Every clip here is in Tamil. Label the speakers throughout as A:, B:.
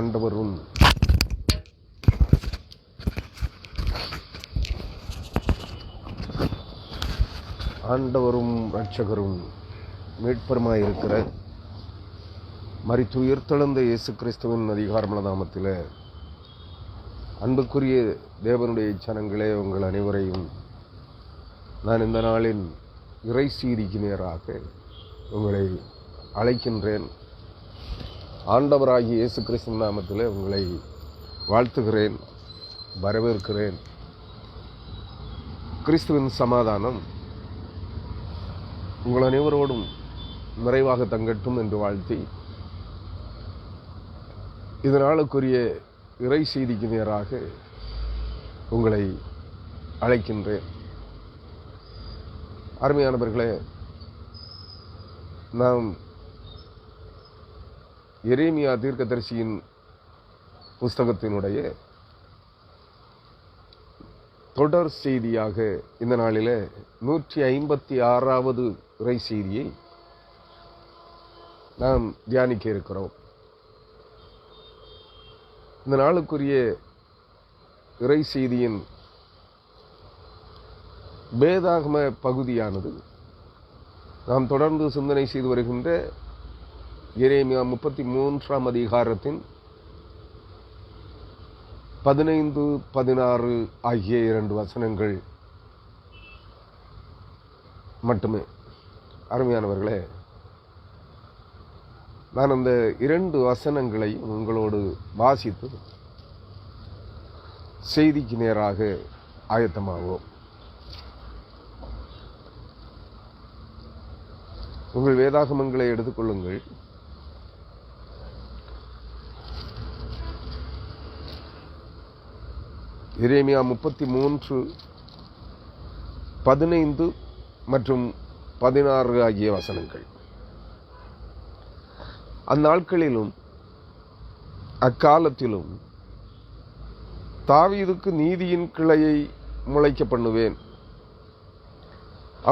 A: ஆண்டவரும் இரட்சகரும் மீட்பருமாயிருக்கிற மரித்துயிர்த்தெழுந்த இயேசு கிறிஸ்துவின் அதிகாரமுள்ள நாமத்தில் அன்புக்குரிய தேவனுடைய சனங்களே, உங்கள் அனைவரையும் நான் இந்த நாளின் இறை செய்திக்கு நேராக உங்களை அழைக்கின்றேன். ஆண்டவராகிய இயேசு கிறிஸ்துவின் நாமத்தில் உங்களை வாழ்த்துகிறேன், வரவேற்கிறேன். கிறிஸ்துவின் சமாதானம் உங்கள் அனைவரோடும் நிறைவாக தங்கட்டும் என்று வாழ்த்தி இதனாலுக்குரிய இறை செய்திக்கு நேராக உங்களை அழைக்கின்றேன். அருமையானவர்களே, நாம் எரேமியா தீர்க்கதரிசியின் புஸ்தகத்தினுடைய தொடர் செய்தியாக இந்த நாளில் 156வது இறை செய்தியை நாம் தியானிக்க இருக்கிறோம். இந்த நாளுக்குரிய இறை செய்தியின் வேதாகம பகுதியானது நாம் தொடர்ந்து சிந்தனை செய்து வருகின்ற எரேமியா 33ஆம் அதிகாரத்தின் 15, 16 ஆகிய 2 வசனங்கள் மட்டுமே. அருமையானவர்களே, நான் அந்த 2 வசனங்களை உங்களோடு வாசித்து செய்திக்கு நேராக ஆயத்தமாவோம். உங்கள் வேதாகமங்களை எடுத்துக்கொள்ளுங்கள். எரேமியா 33, 15 மற்றும் 16 ஆகிய வசனங்கள். அந்நாட்களிலும் அக்காலத்திலும் தாவீதுக்கு நீதியின் கிளையை முளைக்க பண்ணுவேன்.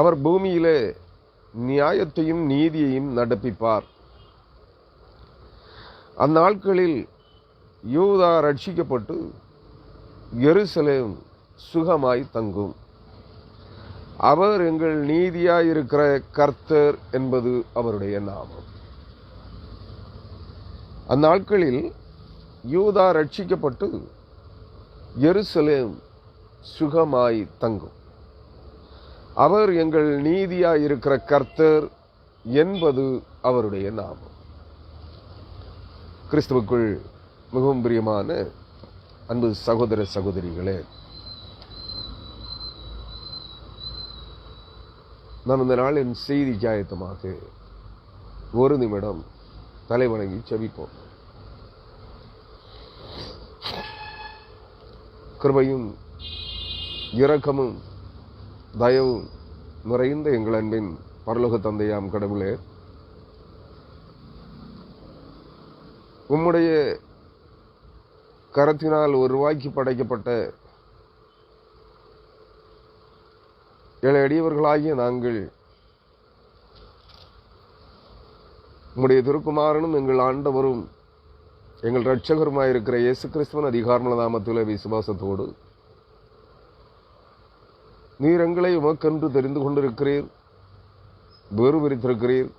A: அவர் பூமியிலே நியாயத்தையும் நீதியையும் நடப்பிப்பார். அந்நாட்களில் யூதா ரட்சிக்கப்பட்டு எருசலேம் சுகமாய் தங்கும். அவர் எங்கள் நீதியாயிருக்கிற கர்த்தர் என்பது அவருடைய நாமம். அந்நாட்களில் யூதா ரட்சிக்கப்பட்டு எருசலேம் சுகமாய் தங்கும். அவர் எங்கள் நீதியாயிருக்கிற கர்த்தர் என்பது அவருடைய நாமம். கிறிஸ்துவுக்குள் மிகவும் பிரியமான அன்பு சகோதர சகோதரிகளே, நாம் இந்த நாளின் செய்திக்கு ஆயத்தமாக ஒரு நிமிடம் தலைவணங்கி செபிப்போம். கிருபையும் இரக்கமும் தயவும் நிறைந்த எங்கள் அன்பின் பரலோக தந்தையாம் கடவுளே, உம்முடைய கரத்தினால் உருவாக்கி படைக்கப்பட்ட ஏழை அடியவர்களாகிய நாங்கள் உம்முடைய திருக்குமாரனும் எங்கள் ஆண்டவரும் எங்கள் இரட்சகருமாயிருக்கிற இயேசு கிறிஸ்துவின் அதிகாரமுள்ள நாமத்தில் விசுவாசத்தோடு நீர் எங்களை உமக்கென்று தெரிந்து கொண்டிருக்கிறீர், வேறு பிரித்திருக்கிறீர்.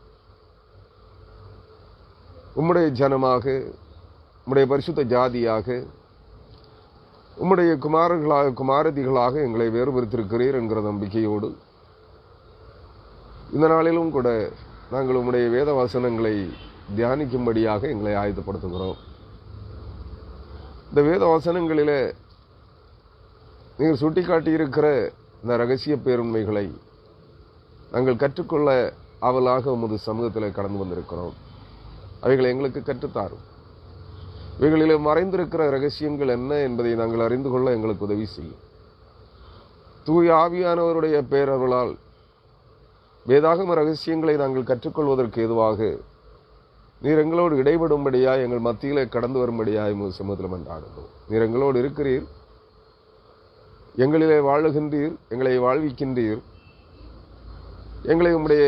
A: உம்முடைய ஜனமாக, உம்முடைய பரிசுத்த ஜாதியாக, உம்முடைய குமாரர்களாக குமாரதிகளாக எங்களை வேறுபடுத்திருக்கிறீர் என்கிற நம்பிக்கையோடு இந்த நாளிலும் கூட நாங்கள் உம்முடைய வேத வசனங்களை தியானிக்கும்படியாக எங்களை ஆயத்தப்படுத்துகிறோம். இந்த வேத வசனங்களிலே நீங்கள் சுட்டிக்காட்டியிருக்கிற இந்த இரகசிய பேருண்மைகளை நாங்கள் கற்றுக்கொள்ள ஆவலாக உமது சமூகத்தில் கடந்து வந்திருக்கிறோம். அவைகளை எங்களுக்கு கற்றுத்தாரும். இவைகளிலே மறைந்திருக்கிற இரகசியங்கள் என்ன என்பதை நாங்கள் அறிந்து கொள்ள எங்களுக்கு உதவி செய்யும். தூய ஆவியானவருடைய பேரருளால் வேதாகம இரகசியங்களை நாங்கள் கற்றுக்கொள்வதற்கு ஏதுவாக நீர் எங்களோடு இடைபடும்படியாய் எங்கள் மத்தியிலே கடந்து வரும்படியாய் சமூகத்தில் மன்றாடுகிறோம். நீர் எங்களோடு இருக்கிறீர், எங்களிலே வாழுகின்றீர், எங்களை வாழ்விக்கின்றீர். எங்களை உம்முடைய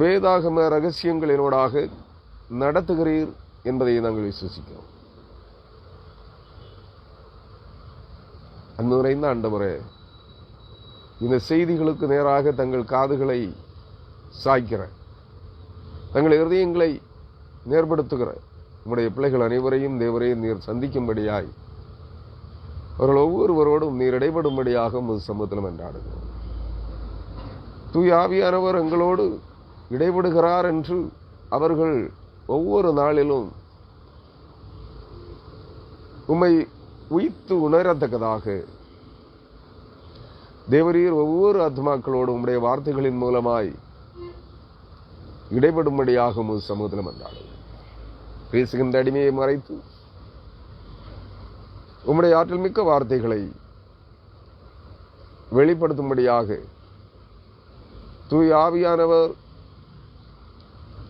A: வேதாகம இரகசியங்களினோடாக நடத்துகிறீர் என்பதை நாங்கள் விசுவசிக்கிறோம். அன்பு நிறைந்த ஆண்டவரே, இந்த செய்திகளுக்கு நேராக தங்கள் காதுகளை சாய்க்கிற, தங்கள் இருதயங்களை நேர்படுத்துகிற உம்முடைய பிள்ளைகள் அனைவரையும் தேவரையும் நீர் சந்திக்கும்படியாய் அவர்கள் ஒவ்வொருவரோடும் நீர் இடைபடும்படியாக உமது சமூகத்தில் மன்றாடுகிறோம். தூய ஆவியானவர் எங்களோடு இடைபடுகிறார் என்று அவர்கள் ஒவ்வொரு நாளிலும் உம்மை உய்த்து உணரத்தக்கதாக தேவரீர் ஒவ்வொரு ஆத்மாக்களோடு உம்முடைய வார்த்தைகளின் மூலமாய் இடைபடும்படியாக உமது சமூகத்தில் மன்றாடுகிறோம். பேசுகின்ற அடிமையை மறைத்து உம்முடைய ஆற்றல் மிக்க வார்த்தைகளை வெளிப்படுத்தும்படியாக தூய ஆவியானவர்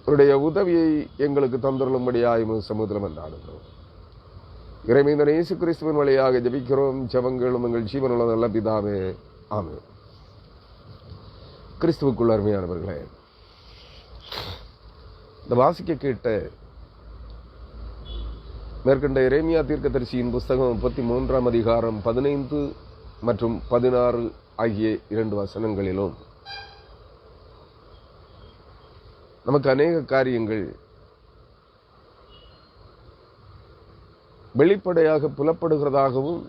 A: அவருடைய உதவியை எங்களுக்கு தந்துள்ளும்படியாக சமூகத்தில் மன்றாடுகிறோம். இறைமைந்தன் இயேசு கிறிஸ்துவின் வழியாக ஜெபிக்கிறோம். ஜெபங்களும் எங்கள் ஜீவனுள்ள நல்ல பிதாவே, ஆமென். கிறிஸ்துவுக்குள் அருமையானவர்களே, இந்த வாசிக்க கேட்ட மேற்கண்ட எரேமியா தீர்க்கதரிசியின் புஸ்தகம் 33ஆம் அதிகாரம் 15 மற்றும் 16 ஆகிய 2 வசனங்களிலும் நமக்கு அநேக காரியங்கள் வெளிப்படையாக புலப்படுகிறதாகவும்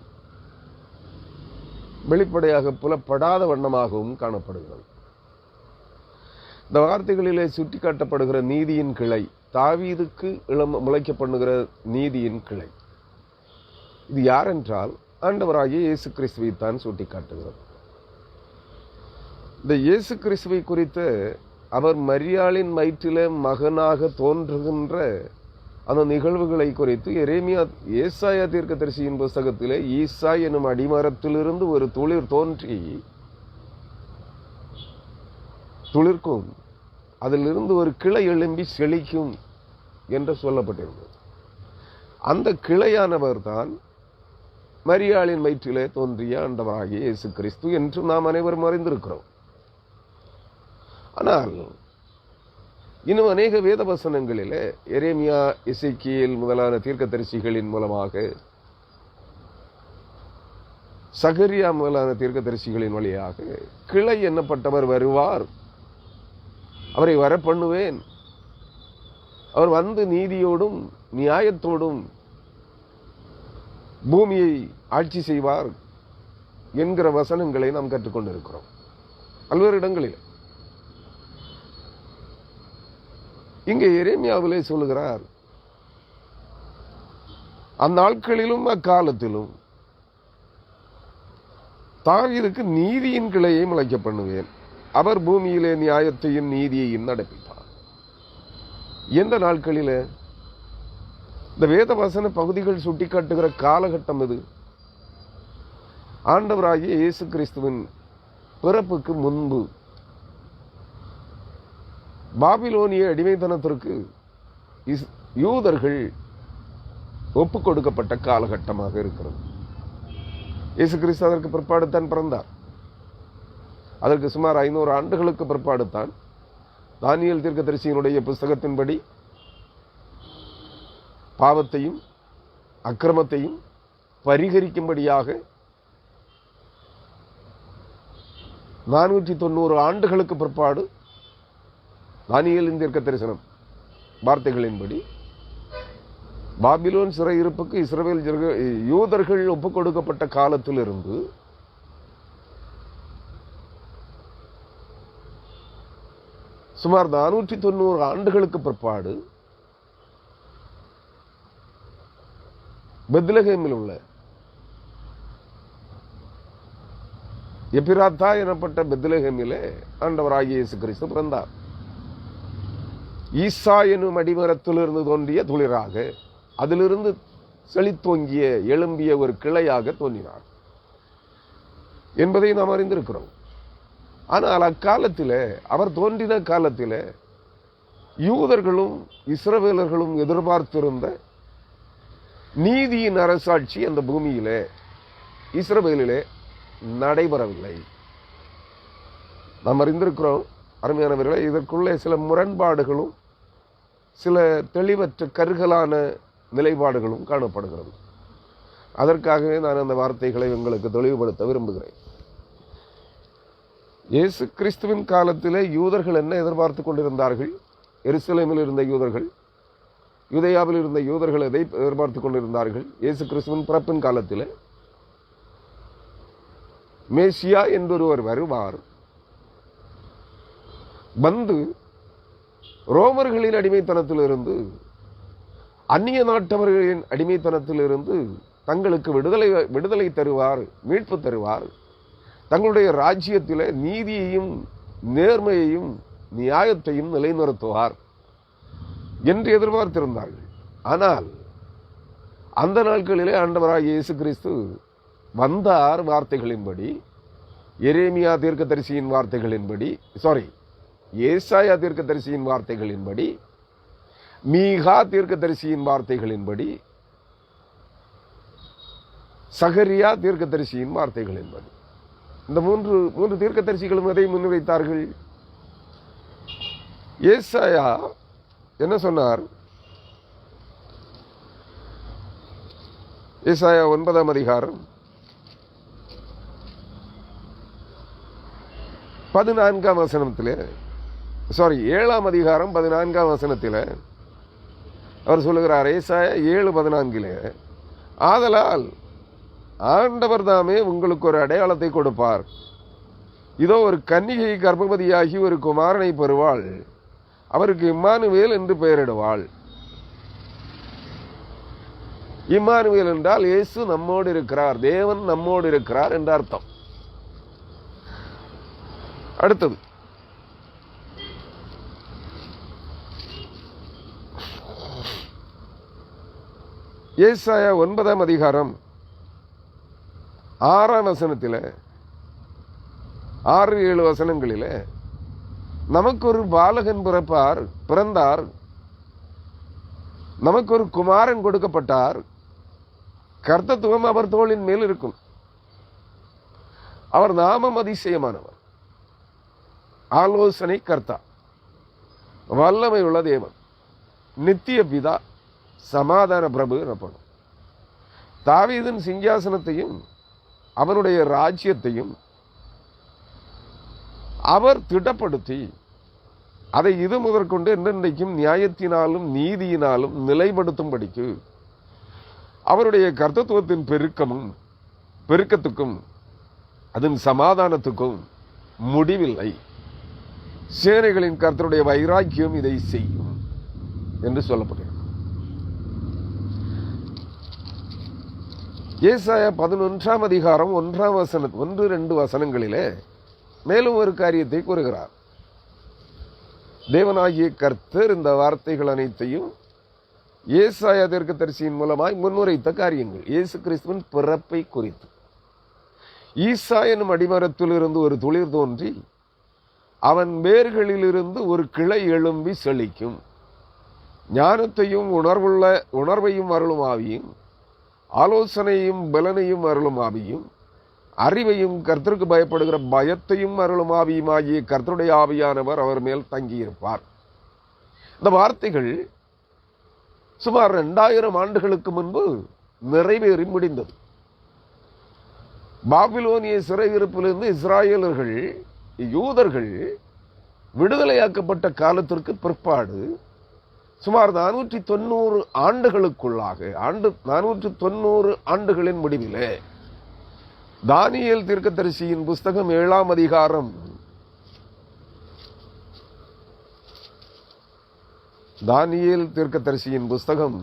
A: வெளிப்படையாக புலப்படாத வண்ணமாகவும் காணப்படுகிறது. இந்த வார்த்தைகளிலே சுட்டிக்காட்டப்படுகிற நீதியின் கிளை, தாவீதுக்கு முளைக்க பண்ணுகிற நீதியின் கிளை, இது யார் என்றால் ஆண்டவராகிய இயேசு கிறிஸ்துவை தான் சுட்டிக்காட்டுகிறது. இந்த இயேசு கிறிஸ்துவை குறித்த அவர் மரியாளின் வயிற்றிலே மகனாக தோன்றுகின்ற அந்த நிகழ்வுகளை குறித்து எரேமியா ஏசாயா தீர்க்கதரிசியின் புஸ்தகத்திலே ஈசா எனும் அடிமரத்திலிருந்து ஒரு துளிர் தோன்றி துளிர்க்கும், அதிலிருந்து ஒரு கிளை எழும்பி செழிக்கும் என்று சொல்லப்பட்டிருந்தது. அந்த கிளையானவர் தான் மரியாளின் வயிற்றிலே தோன்றிய ஆண்டவராகிய இயேசு கிறிஸ்து என்று நாம் அனைவரும் அறிந்திருக்கிறோம். ஆனால் இன்னும் அநேக வேத வசனங்களிலே எரேமியா, எசேக்கியேல் முதலான தீர்க்கதரிசிகளின் மூலமாக, சகரியா முதலான தீர்க்கதரிசிகளின் வழியாக கிளை என்னப்பட்டவர் வருவார், அவரை வரப்பண்ணுவேன், அவர் வந்து நீதியோடும் நியாயத்தோடும் பூமியை ஆட்சி செய்வார் என்கிற வசனங்களை நாம் கற்றுக்கொண்டிருக்கிறோம் பல்வேறு இடங்களில். இங்கே எரேமியாவிலே சொல்லுகிறார், அந்நாட்களிலும் அக்காலத்திலும் தாவீதுக்கு நீதியின் கிளையை முளைக்க பண்ணுவேன், அவர் பூமியிலே நியாயத்தையும் நீதியையும் நடப்பிப்பார். எந்த நாட்களிலே? இந்த வேத வசன பகுதிகள் சுட்டிக்காட்டுகிற காலகட்டம் இது ஆண்டவராகிய இயேசு கிறிஸ்துவின் பிறப்புக்கு முன்பு பாபிலோனிய அடிமைத்தனத்திற்கு யூதர்கள் ஒப்புக் கொடுக்கப்பட்ட காலகட்டமாக இருக்கிறது. இயேசு கிறிஸ்து அதற்கு பிற்பாடு தான் பிறந்தார். அதற்கு சுமார் 500 ஆண்டுகளுக்கு பிற்பாடு தான் தானியேல் தீர்க்கதரிசியினுடைய புஸ்தகத்தின்படி பாவத்தையும் அக்கிரமத்தையும் பரிகரிக்கும்படியாக 490 ஆண்டுகளுக்கு பிற்பாடு தானியேலின் தீர்க்க தரிசனம் வார்த்தைகளின்படி பாபிலோன் சிறையிருப்புக்கு இஸ்ரவேல் யூதர்கள் ஒப்புக் கொடுக்கப்பட்ட காலத்திலிருந்து சுமார் 490 ஆண்டுகளுக்கு பிற்பாடு பெத்லகேமில் உள்ள எபிராத்தா எனப்பட்ட பெத்லகேமிலே ஆண்டவராகிய இயேசு கிறிஸ்து பிறந்தார். ஈசா எனும் அடிமரத்திலிருந்து தோன்றிய துளிராக, அதிலிருந்து செழித்தோங்கிய எழும்பிய ஒரு கிளையாக தோன்றினார் என்பதை நாம் அறிந்திருக்கிறோம். ஆனால் அக்காலத்திலே, அவர் தோன்றின காலத்திலே யூதர்களும் இஸ்ரவேலர்களும் எதிர்பார்த்திருந்த நீதியின் அரசாட்சி அந்த பூமியிலே இஸ்ரவேலிலே நடைபெறவில்லை. நாம் அறிந்திருக்கிறோம் அருமையானவர்களே. இதற்குள்ளே சில முரண்பாடுகளும் சில தெளிவற்ற கருகலான நிலைப்பாடுகளும் காணப்படுகிறது. அதற்காகவே நான் அந்த வார்த்தைகளை உங்களுக்கு தெளிவுபடுத்த விரும்புகிறேன். இயேசு கிறிஸ்துவின் காலத்திலே யூதர்கள் என்ன எதிர்பார்த்து கொண்டிருந்தார்கள்? எருசலேமில் இருந்த யூதர்கள், யூதேயாவில் இருந்த யூதர்கள் எதை எதிர்பார்த்து கொண்டிருந்தார்கள்? இயேசு கிறிஸ்துவின் பிறப்பின் காலத்தில் மேசியா என்றொருவர் வருவார், வந்து ரோமர்களின் அடிமைத்தனத்திலிருந்து, அந்நிய நாட்டவர்களின் அடிமைத்தனத்திலிருந்து தங்களுக்கு விடுதலை தருவார், மீட்பு தருவார், தங்களுடைய ராஜ்யத்தில் நீதியையும் நேர்மையையும் நியாயத்தையும் நிலைநிறுத்துவார் என்று எதிர்பார்த்திருந்தார்கள். ஆனால் அந்த நாட்களிலே ஆண்டவராகிய இயேசு கிறிஸ்து வந்தார். வார்த்தைகளின்படி, எரேமியா தீர்க்கதரிசியின் வார்த்தைகளின்படி, ஏசாயா தீர்க்கதரிசியின் வார்த்தைகளின்படி, மீகா தீர்க்கதரிசியின் வார்த்தைகளின்படி, சகரியா தீர்க்கதரிசியின் வார்த்தைகளின்படி, இந்த மூன்று தீர்க்கதரிசிகளும் எதை முன்வைத்தார்கள்? ஏசாயா என்ன சொன்னார்? ஏசாயா 9ஆம் அதிகாரம் 14ஆம் வசனத்திலே, 7ஆம் அதிகாரம் 14ஆம் வசனத்திலே அவர் சொல்லுகிறார், ஏசாயா 7:14, ஆதலால் ஆண்டவர் தாமே உங்களுக்கு ஒரு அடையாளத்தை கொடுப்பார். இதோ ஒரு கன்னிகை கர்ப்பவதியாகி ஒரு குமாரனை பெறுவாள், அவருக்கு இம்மானுவேல் என்று பெயரிடுவாள். இம்மானுவேல் என்றால் இயேசு நம்மோடு இருக்கிறார், தேவன் நம்மோடு இருக்கிறார் என்ற அர்த்தம். அடுத்தது ஏசாயா 9ஆம் அதிகாரம் 6ஆம் வசனத்தில், 6-7 வசனங்களில், நமக்கு ஒரு பாலகன் பிறந்தார், நமக்கு ஒரு குமாரன் கொடுக்கப்பட்டார், கர்த்தத்துவம் அவர் தோளின் மேல் இருக்கும், அவர் நாமம் அதிசயமானவர், ஆலோசனை கர்த்தா, வல்லமை உள்ள தேவன், நித்திய பிதா, சமாதான பிரபு எனப்படும். தாவீதின் சிங்காசனத்தையும் அவனுடைய ராஜ்யத்தையும் அவர் திடப்படுத்தி அதை இது முதற்கொண்டு என்றென்றைக்கும் நியாயத்தினாலும் நீதியினாலும் நிலைப்படுத்தும்படிக்கு அவருடைய கர்த்தத்துவத்தின் பெருக்கத்துக்கும் அதன் சமாதானத்துக்கும் முடிவில்லை. சேனைகளின் கர்த்தருடைய வைராக்கியம் இதை செய்யும் என்று சொல்லப்படுகிறது. ஏசாயா 11ஆம் அதிகாரம் 1-2 வசனங்களிலே மேலும் ஒரு காரியத்தை கூறுகிறார். தேவனாகிய கர்த்தர் இந்த வார்த்தைகள் அனைத்தையும் ஏசாயா தீர்க்கதரிசியின் மூலமாய் முன்னுரைத்த காரியங்கள். இயேசு கிறிஸ்துவின் பிறப்பை குறித்து, ஈசா எனும் அடிமரத்திலிருந்து ஒரு துளிர் தோன்றி அவன் வேர்களிலிருந்து ஒரு கிளை எழும்பி செழிக்கும், ஞானத்தையும் உணர்வையும் அருளும் ஆவியும், ஆலோசனையும் பலனையும் அருளும் ஆவியும், அறிவையும் கர்த்தருக்கு பயப்படுகிற பயத்தையும் அருளும் ஆவியும் ஆகிய கர்த்தருடைய ஆவியானவர் அவர் மேல் தங்கியிருப்பார். இந்த வார்த்தைகள் சுமார் 2000 ஆண்டுகளுக்கு முன்பு நிறைவேறி முடிந்தது. பாபிலோனிய சிறையிருப்பிலிருந்து இஸ்ராயேலர்கள், யூதர்கள் விடுதலையாக்கப்பட்ட காலத்திற்கு பிற்பாடு சுமார் 490 ஆண்டுகளுக்குள்ளாக 490 ஆண்டுகளின் முடிவிலே தானியேல் தீர்க்கதரிசியின் புஸ்தகம் 7ஆம் அதிகாரம், தானியேல் தீர்க்கதரிசியின் புஸ்தகம்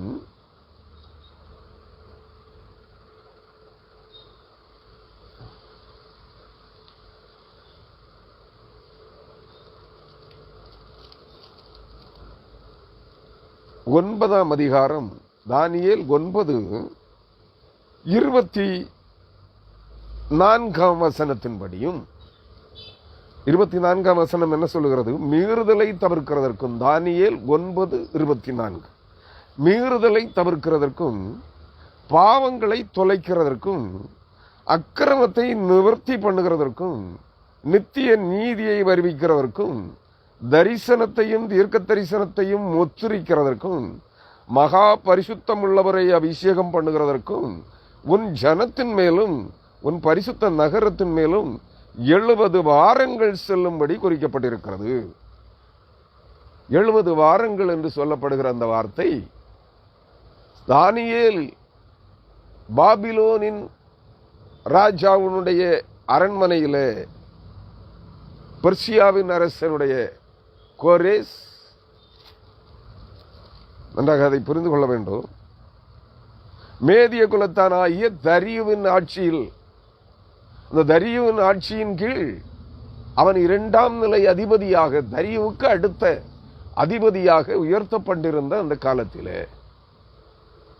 A: 9ஆம் அதிகாரம், தானியேல் 9:24 வசனத்தின்படியும், 24ஆம் வசனம் என்ன சொல்லுகிறது? மீறுதலை தவிர்க்கிறதற்கும், தானியேல் 9:24, மீறுதலை தவிர்க்கிறதற்கும், பாவங்களை தொலைக்கிறதற்கும், அக்கிரமத்தை நிவர்த்தி பண்ணுகிறதற்கும், நித்திய நீதியை வருவிக்கிறதற்கும், தரிசனத்தையும் தீர்க்க தரிசனத்தையும் முத்திரிக்கிறதற்கும் மகா பரிசுத்தம் உள்ளவரை அபிஷேகம் பண்ணுகிறதற்கும் உன் ஜனத்தின் மேலும் உன் பரிசுத்த நகரத்தின் மேலும் 70 வாரங்கள் செல்லும்படி குறிக்கப்பட்டிருக்கிறது. 70 வாரங்கள் என்று சொல்லப்படுகிற அந்த வார்த்தை தானியேல் பாபிலோனின் ராஜாவுடைய அரண்மனையிலே பெர்சியாவின் அரசனுடைய கோரேஸ், நன்றாக அதை புரிந்து கொள்ள வேண்டும், மேதிய குலத்தானாகிய தரியுவின் ஆட்சியில், அந்த தரியுவின் ஆட்சியின் கீழ் அவன் 2ஆம் நிலை அதிபதியாக, தரியுவுக்கு அடுத்த அதிபதியாக உயர்த்தப்பட்டிருந்த அந்த காலத்திலே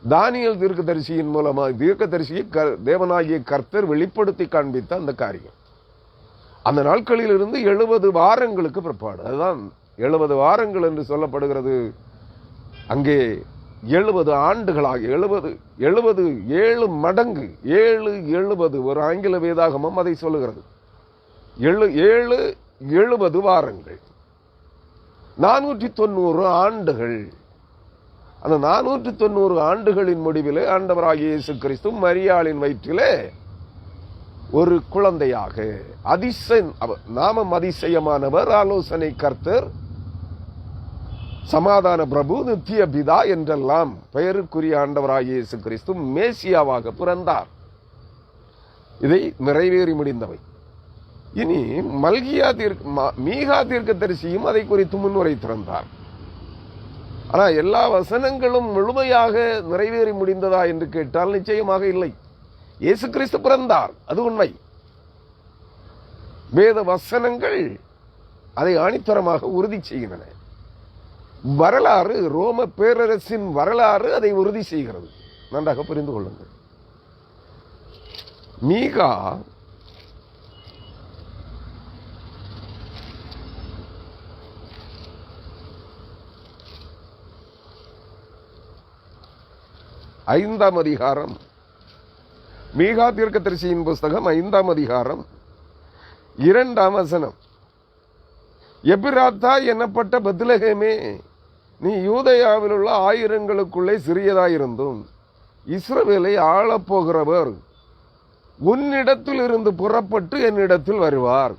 A: தானியேல் தீர்க்கதரிசியின் மூலமாக தீர்க்கதரிசியை தேவனாகிய கர்த்தர் வெளிப்படுத்தி காண்பித்த அந்த காரியம் அந்த நாட்களில் இருந்து 70 வாரங்களுக்கு பிற்பாடு, அதுதான் 70 வாரங்கள் என்று சொல்லப்படுகிறது. அங்கே 70 ஆண்டுகளாக 7 மடங்கு 70 ஒரு ஆங்கில வேதாகமம் அதை சொல்லுகிறது. 70 வாரங்கள் 490 ஆண்டுகள். அந்த 490 ஆண்டுகளின் முடிவிலே ஆண்டவராகிய இயேசு கிறிஸ்து மரியாளின் வயிற்றிலே ஒரு குழந்தையாக, நாமம் அதிசயமானவர், ஆலோசனை கர்த்தர், சமாதான பிரபு, நித்திய பிதா என்றெல்லாம் பெயருக்குரிய ஆண்டவராகிய இயேசு கிறிஸ்து மேசியாவாக பிறந்தார். இதை நிறைவேறி முடிந்தவை. இனி மீகா தீர்க்கதரிசியும் அதை குறித்து முன்னுரைத்திருந்தார். ஆனால் எல்லா வசனங்களும் முழுமையாக நிறைவேறி முடிந்ததா என்று கேட்டால் நிச்சயமாக இல்லை. இயேசு கிறிஸ்து பிறந்தார், அது உண்மை. வேத வசனங்கள் அதை ஆணித்தரமாக உறுதி செய்கின்றன. வரலாறு, ரோம பேரரசின் வரலாறு அதை உறுதி செய்கிறது. நன்றாக புரிந்து கொள்ளுங்கள். மீகா ஐந்தாம் அதிகாரம், மீகா தீர்க்கதரிசியின் புஸ்தகம் 5ஆம் அதிகாரம் 2ஆம் வசனம். எபிராத்தா என்னப்பட்ட பெத்லகேமே, நீ யூதேயாவில் உள்ள ஆயிரங்களுக்குள்ளே சிறியதாயிருந்தும் இஸ்ரவேலை ஆளப்போகிறவர் உன்னிடத்தில் இருந்து புறப்பட்டு என்னிடத்தில் வருவார்.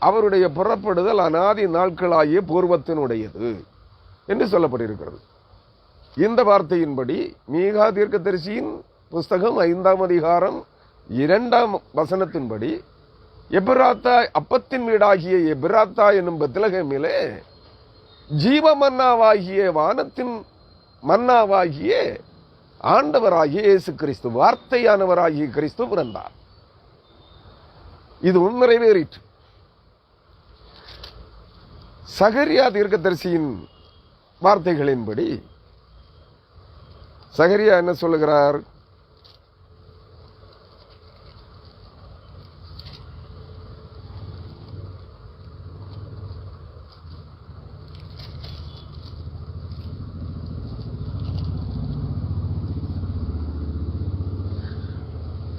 A: அவருடைய புறப்படுதல் அநாதி நாட்களாகிய பூர்வத்தினுடையது என்று சொல்லப்பட்டிருக்கிறது. இந்த வார்த்தையின்படி மீகா தீர்க்கதரிசியின் புஸ்தகம் 5ஆம் அதிகாரம் 2ஆம் வசனத்தின்படி எபிராத்தா, அப்பத்தின் வீடாகிய எபிராத்தா என்னும் பெத்லகேமிலே ஜீவ மன்னாவாகிய, வானத்தின் மன்னாவாகிய ஆண்டவராகிய இயேசு கிறிஸ்து, வார்த்தையானவராகிய கிறிஸ்து பிறந்தார். இதுவும் நிறைவேறிற்று. சகரியா தீர்க்கதரிசியின் வார்த்தைகளின்படி சகரியா என்ன சொல்லுகிறார்?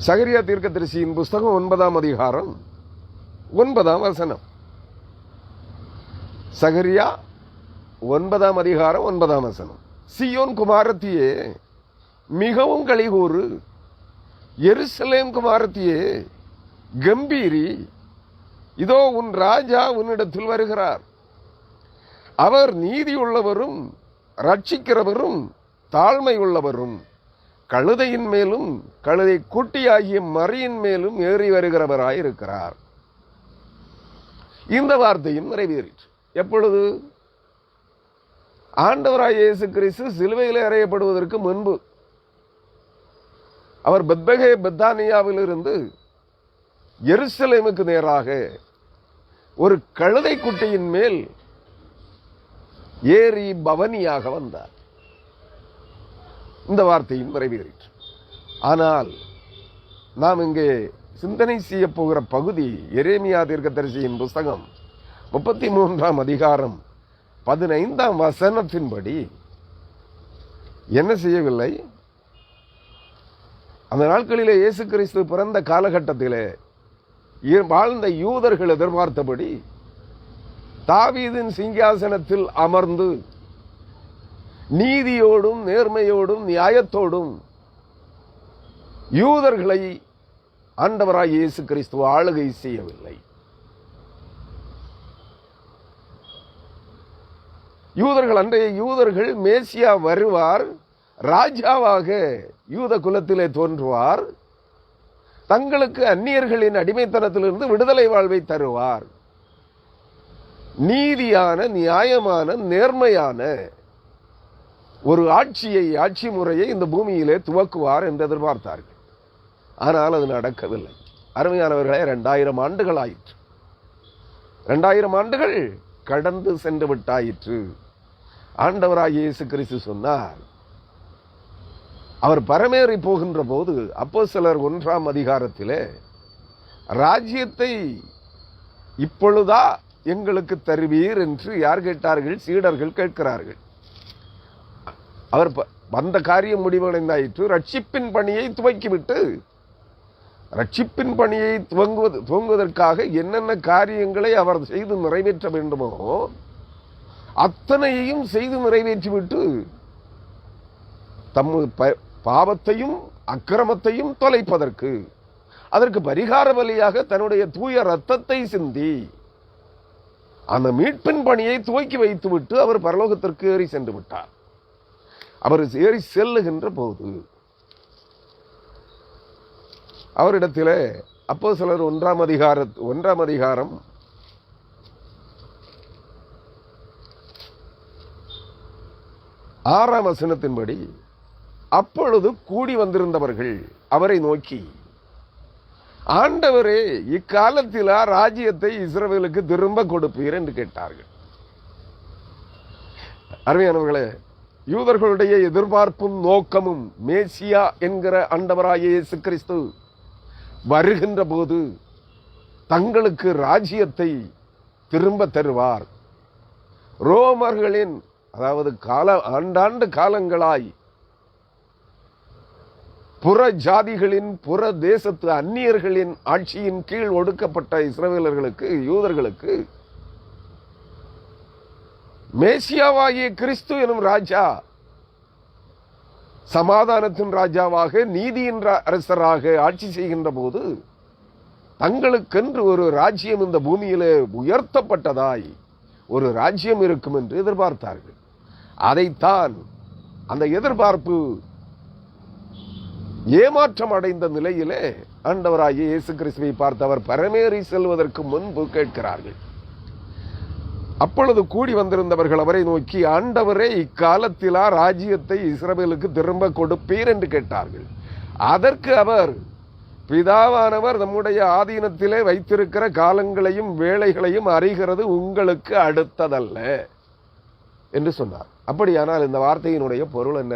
A: சகரியா தீர்க்கதரிசியின் புஸ்தகம் 9ஆம் அதிகாரம் 9ஆம் வசனம். சகரியா 9ஆம் அதிகாரம் 9ஆம் வசனம். சீயோன் குமாரத்தியே மிகவும் களிகூறு, எருசலேம் குமாரத்தியே கம்பீரி, இதோ உன் ராஜா உன்னிடத்தில் வருகிறார். அவர் நீதியுள்ளவரும் ரட்சிக்கிறவரும் தாழ்மை உள்ளவரும் கழுதையின் மேலும் கழுதை குட்டியாகிய மரியின் மேலும் ஏறி வருகிறவராயிருக்கிறார். இந்த வார்த்தையும் நிறைவேறிற்று. எப்பொழுது? ஆண்டவராய் இயேசு கிறிஸ்து சிலுவையில் அறையப்படுவதற்கு முன்பு அவர் பெத்தானியாவிலிருந்து எருசலேமுக்கு நேராக ஒரு கழுதை குட்டியின் மேல் ஏறி பவனியாக வந்தார். இந்த வார்த்தையும் நிறைவேறிற்று. ஆனால் நாம் இங்கே சிந்தனை செய்ய போகிற பகுதி எரேமியா தீர்க்கதரிசியின் புஸ்தகம் 33ஆம் அதிகாரம் 15ஆம் வசனத்தின்படி என்ன செய்யவில்லை? அந்த நாட்களிலே இயேசு கிறிஸ்து பிறந்த காலகட்டத்திலே வாழ்ந்த யூதர்கள் எதிர்பார்த்தபடி தாவீதின் சிங்காசனத்தில் அமர்ந்து நீதியோடும் நேர்மையோடும் நியாயத்தோடும் யூதர்களை ஆண்டவராய் இயேசு கிறிஸ்து ஆளுகை செய்யவில்லை. அன்றைய யூதர்கள் மேசியா வருவார், ராஜாவாக யூத குலத்திலே தோன்றுவார், தங்களுக்கு அந்நியர்களின் அடிமைத்தனத்திலிருந்து விடுதலை வாழ்வை தருவார், நீதியான நியாயமான நேர்மையான ஒரு ஆட்சி முறையை இந்த பூமியிலே துவக்குவார் என்று எதிர்பார்த்தார்கள். ஆனால் அது நடக்கவில்லை. அருமையானவர்களே, 2000 ஆண்டுகள் ஆயிற்று. 2000 ஆண்டுகள் கடந்து சென்று விட்டாயிற்று. ஆண்டவராகிய இயேசு கிறிஸ்து சொன்னார், அவர் பரமேறி போகின்ற போது அப்போஸ்தலர் 1ஆம் அதிகாரத்திலே, ராஜ்யத்தை இப்பொழுதா எங்களுக்கு தருவீர் என்று யார் கேட்டார்கள்? சீடர்கள் கேட்கிறார்கள். அவர் வந்த காரியம் முடிவடைந்தாயிற்று. ரட்சிப்பின் பணியை துவக்கிவிட்டு, ரட்சிப்பின் பணியை துவங்குவதற்காக என்னென்ன காரியங்களை அவர் செய்து நிறைவேற்ற வேண்டுமோ அத்தனையையும் செய்து நிறைவேற்றிவிட்டு தம் பாவத்தையும் அக்கிரமத்தையும் தொலைப்பதற்கு, அதற்கு பரிகார பலியாக தன்னுடைய தூய இரத்தத்தை சிந்தி அந்த மீட்பின் பணியை துவக்கி வைத்துவிட்டு அவர் பரலோகத்திற்கு ஏறி சென்று விட்டார். அவர் ஏறி செல்லுகின்ற போது அவரிடத்திலே அப்போஸ்தலர் 1ஆம் அதிகாரம் 6ஆம் வசனத்தின்படி, அப்பொழுது கூடி வந்திருந்தவர்கள் அவரை நோக்கி, ஆண்டவரே, இக்காலத்திலா ராஜ்யத்தை இஸ்ரவேலுக்கு திரும்ப கொடுப்பீர் என்று கேட்டார்கள். அருமையானவர்களே, யூதர்களுடைய எதிர்பார்ப்பும் நோக்கமும் மேசியா என்கிற ஆண்டவராகிய இயேசு கிறிஸ்து வருகின்ற போது தங்களுக்கு ராஜ்யத்தை திரும்ப தருவார். ரோமர்களின், அதாவது ஆண்டாண்டு காலங்களாய் புற ஜாதிகளின், புற தேசத்து அந்நியர்களின் ஆட்சியின் கீழ் ஒடுக்கப்பட்ட இஸ்ரவேலர்களுக்கு, யூதர்களுக்கு மேசியாவாகிய கிறிஸ்து எனும் ராஜா சமாதானத்தின் ராஜாவாக, நீதியின் அரசராக ஆட்சி செய்கின்ற போது தங்களுக்கென்று ஒரு ராஜ்யம் இந்த பூமியிலே உயர்த்தப்பட்டதாய் ஒரு ராஜ்யம் இருக்கும் என்று எதிர்பார்த்தார்கள். அதைத்தான் அந்த எதிர்பார்ப்பு ஏமாற்றம் அடைந்த நிலையிலே ஆண்டவராகிய இயேசு கிறிஸ்துவை பார்த்தவர் பரமேறி செல்வதற்கு முன்பு கேட்கிறார்கள். அப்பொழுது கூடி வந்திருந்தவர்கள் அவரை நோக்கி, ஆண்டவரே, இக்காலத்திலா ராஜ்யத்தை இஸ்ரவேலுக்கு திரும்ப கொடுப்பீர் என்று கேட்டார்கள். அதற்கு அவர், பிதாவானவர் நம்முடைய ஆதீனத்திலே வைத்திருக்கிற காலங்களையும் வேளைகளையும் அறிகிறது உங்களுக்கு அடுத்ததல்ல என்று சொன்னார். அப்படியானால் இந்த வார்த்தையினுடைய பொருள் என்ன?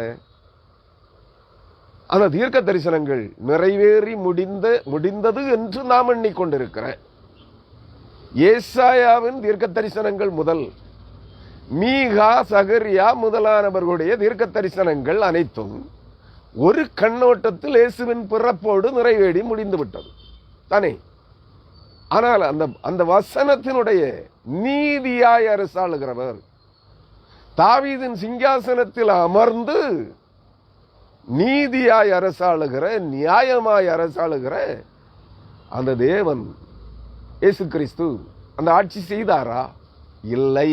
A: அந்த தீர்க்க தரிசனங்கள் நிறைவேறி முடிந்தது என்று நாம் எண்ணிக்கொண்டிருக்கிறேன். ஏசாயாவின் தீர்க்க தரிசனங்கள் முதல் மீகா, சகரியா முதலானவர்களுடைய தீர்க்க தரிசனங்கள் அனைத்தும் ஒரு கண்ணோட்டத்தில் இயேசுவின் பிறப்போடு நிறைவேறி முடிந்துவிட்டது தானே. ஆனால் அந்த வசனத்தினுடைய நீதியாய் அரசாளுகிறவர், தாவீதின் சிங்காசனத்தில் அமர்ந்து நீதியாய் அரசாளுகிற, நியாயமாய் அரசாளுகிற அந்த தேவன் இயேசு கிறிஸ்து அந்த ஆட்சி செய்தாரா? இல்லை.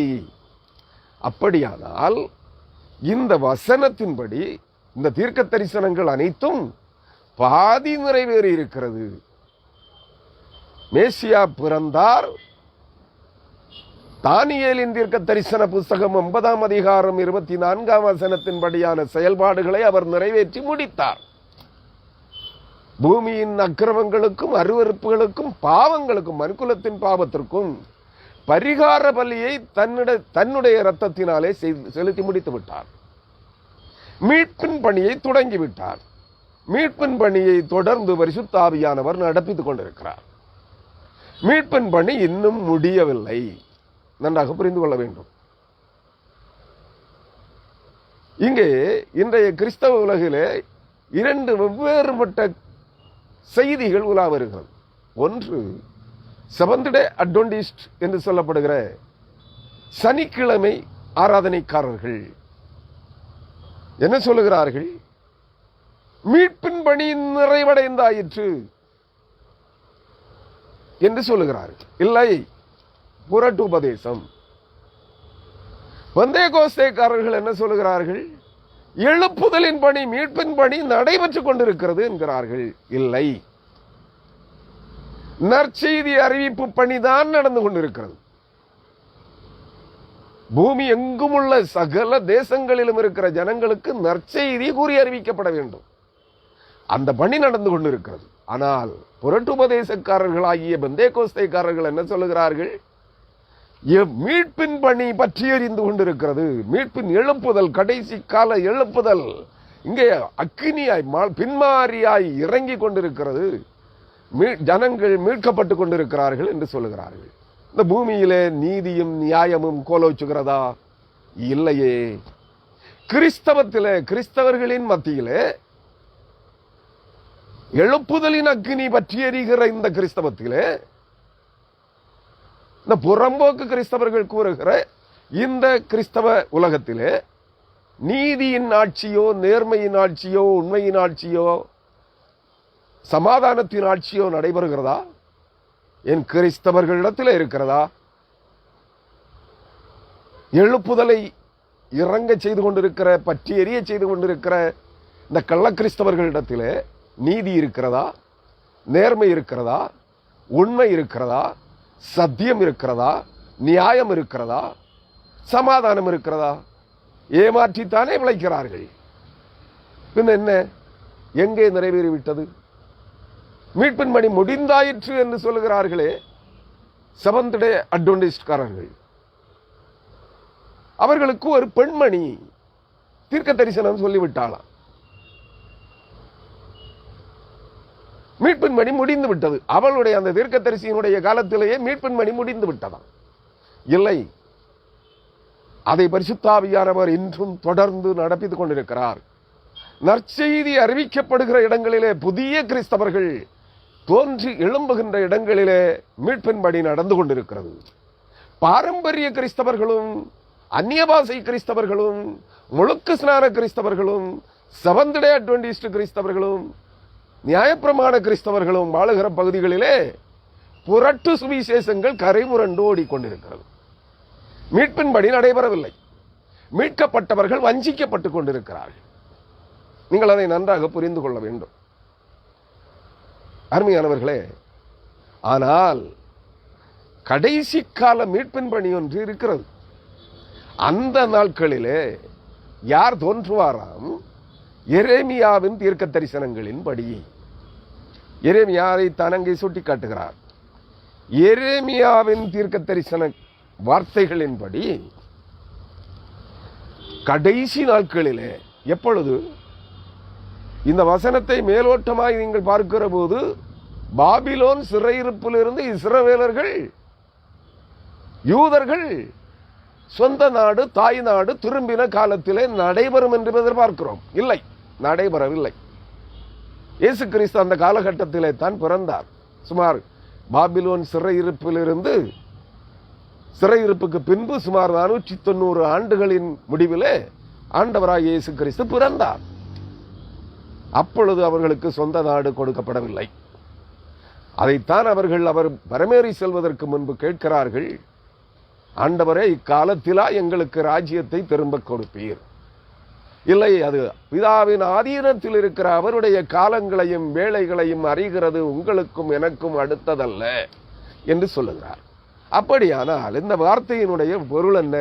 A: அப்படியானால் இந்த வசனத்தின்படி இந்த தீர்க்க தரிசனங்கள் அனைத்தும் பாதி நிறைவேறி இருக்கிறது. மேசியா பிறந்தார். தானியேலின் தீர்க்க தரிசன புஸ்தகம் 9ஆம் அதிகாரம் 24ஆம் வசனத்தின்படியான செயல்பாடுகளை அவர் நிறைவேற்றி முடித்தார். பூமியின் அக்கிரமங்களுக்கும் அருவருப்புகளுக்கும் பாவங்களுக்கும், மனுக்குலத்தின் பாவத்திற்கும் பரிகார பலியை தன்னுடைய இரத்தத்தினாலே செலுத்தி முடித்து விட்டார். மீட்பின் பணியை தொடங்கிவிட்டார். மீட்பின் பணியை தொடர்ந்து பரிசுத்த ஆவியானவர் நடப்பித்துக் கொண்டிருக்கிறார். மீட்பின் பணி இன்னும் முடியவில்லை. நன்றாக புரிந்து கொள்ள வேண்டும். இங்கே இன்றைய கிறிஸ்தவ உலகிலே 2 வெவ்வேறுபட்ட செய்திகள் உலா வருகிறது. ஒன்று, செவன்த் டே அட்வென்டிஸ்ட் என்று சொல்லப்படுகிற சனிக்கிழமை ஆராதனைக்காரர்கள் என்ன சொல்லுகிறார்கள்? மீட்பின் பணி நிறைவடைந்தாயிற்று என்று சொல்லுகிறார்கள். இல்லை, புரட்டு உபதேசம். பெந்தேகோஸ்தேக்காரர்கள் என்ன சொல்லுகிறார்கள்? எழுப்புதலின் பணி, மீட்பின் பணி நடைபெற்றுக் கொண்டிருக்கிறது என்கிறார்கள். இல்லை, நற்செய்தி அறிவிப்பு பணிதான் நடந்து கொண்டிருக்கிறது. பூமி எங்கும் உள்ள சகல தேசங்களிலும் இருக்கிற ஜனங்களுக்கு நற்செய்தி கூறி அறிவிக்கப்பட வேண்டும். அந்த பணி நடந்து கொண்டிருக்கிறது. ஆனால் புரட்டுபதேசக்காரர்களாகிய பெந்தேகோஸ்தேக்காரர்கள் என்ன சொல்லுகிறார்கள்? மீட்பின் பணி பற்றி எறிந்து கொண்டிருக்கிறது. மீட்பின் எழுப்புதல், கடைசி கால எழுப்புதல் இங்கே அக்கினியாய் பின்மாரியாய் இறங்கி கொண்டிருக்கிறது. ஜனங்கள் மீட்கப்பட்டு கொண்டிருக்கிறார்கள் என்று சொல்லுகிறார்கள். இந்த பூமியிலே நீதியும் நியாயமும் கோலோச்சுகிறதா? இல்லையே. கிறிஸ்தவர்களின் மத்தியிலே எழுப்புதலின் அக்கினி பற்றி எறிகிற இந்த கிறிஸ்தவத்திலே, இந்த புறம்போக்கு கிறிஸ்தவர்கள் கூறுகிற இந்த கிறிஸ்தவ உலகத்திலே நீதியின் ஆட்சியோ, நேர்மையின் ஆட்சியோ, உண்மையின் ஆட்சியோ, சமாதானத்தின் ஆட்சியோ நடைபெறுகிறதா? என் கிறிஸ்தவர்களிடத்தில் இருக்கிறதா? எழுப்புதலை இறங்க செய்து கொண்டிருக்கிற, பற்றி எரிய செய்து கொண்டிருக்கிற இந்த கள்ள கிறிஸ்தவர்களிடத்திலே நீதி இருக்கிறதா? நேர்மை இருக்கிறதா? உண்மை இருக்கிறதா? சத்தியம் இருக்கிறதா? நியாயம் இருக்கிறதா? சமாதானம் இருக்கிறதா? ஏமாற்றித்தானே விளைக்கிறார்கள். பின் என்ன? எங்கே நிறைவேறிவிட்டது? மீட்பின் பணி முடிந்தாயிற்று என்று சொல்லுகிறார்களே செவன்த் டே அட்வென்டிஸ்ட்காரர்கள். அவர்களுக்கு ஒரு பெண்மணி தீர்க்க தரிசனம் சொல்லிவிட்டாளாம். மீட்பின் பணி முடிந்து விட்டது. அவளுடைய அந்த தீர்க்க தரிசியினுடைய காலத்திலேயே மீட்பின் பணி முடிந்து விட்டதாம். இல்லை, அதை பரிசுத்தாவியானவர் இன்றும் தொடர்ந்து நடப்பித்துக் கொண்டிருக்கிறார். நற்செய்தி அறிவிக்கப்படுகிற இடங்களிலே புதிய கிறிஸ்தவர்கள் தோன்றி எழும்புகின்ற இடங்களிலே மீட்பின் பணி நடந்து கொண்டிருக்கிறது. பாரம்பரிய கிறிஸ்தவர்களும், அந்நிய பாஷை கிறிஸ்தவர்களும், முழுக்க ஸ்நான கிறிஸ்தவர்களும், செவன்த் டே அட்வென்டிஸ்ட் கிறிஸ்தவர்களும், நியாயப்பிரமாண கிறிஸ்தவர்களும் வாழுகிற பகுதிகளிலே புரட்டு சுவிசேஷங்கள் கரைமுரண்டு ஓடிக்கொண்டிருக்கிறது. மீட்பின் பணி நடைபெறவில்லை. மீட்கப்பட்டவர்கள் வஞ்சிக்கப்பட்டுக் கொண்டிருக்கிறார்கள். நீங்கள் அதை நன்றாக புரிந்து கொள்ள வேண்டும் அருமையானவர்களே. ஆனால் கடைசி கால மீட்பின் பணி ஒன்று இருக்கிறது. அந்த நாட்களிலே யார் தோன்றுவாராம்? எரேமியாவின் தீர்க்க தரிசனங்களின் படி. எரேமியாவை தனங்கை சுட்டி காட்டுகிறார். எரேமியாவின் தீர்க்க தரிசன வார்த்தைகளின்படி கடைசி நாட்களிலே, எப்பொழுது? இந்த வசனத்தை மேலோட்டமாய் நீங்கள் பார்க்கிற போது பாபிலோன் சிறையிருப்பிலிருந்து இஸ்ரவேலர்கள், யூதர்கள் சொந்த நாடு, தாய் நாடு திரும்பின காலத்திலே நடைபெறும் என்று எதிர்பார்க்கிறோம். இல்லை, நடைபெறவில்லை. இயேசு கிறிஸ்து அந்த காலகட்டத்திலே தான் பிறந்தார். சுமார் பாபிலோன் சிறையிருப்புக்கு பின்பு சுமார் 490 ஆண்டுகளின் முடிவிலே ஆண்டவராய் இயேசு கிறிஸ்து பிறந்தார். அப்பொழுது அவர்களுக்கு சொந்த நாடு கொடுக்கப்படவில்லை. அதைத்தான் அவர் பரமேறி செல்வதற்கு முன்பு கேட்கிறார்கள், ஆண்டவரே, இக்காலத்திலா எங்களுக்கு ராஜ்யத்தை திரும்ப கொடுப்பீர்? இல்லை, அது பிதாவின் ஆதீனத்தில் இருக்கிற அவருடைய காலங்களையும் வேளைகளையும் அறிகிறது உங்களுக்கும் எனக்கும் அடுத்ததல்ல என்று சொல்லுகிறார். அப்படியானால் இந்த வார்த்தையினுடைய பொருள் என்ன?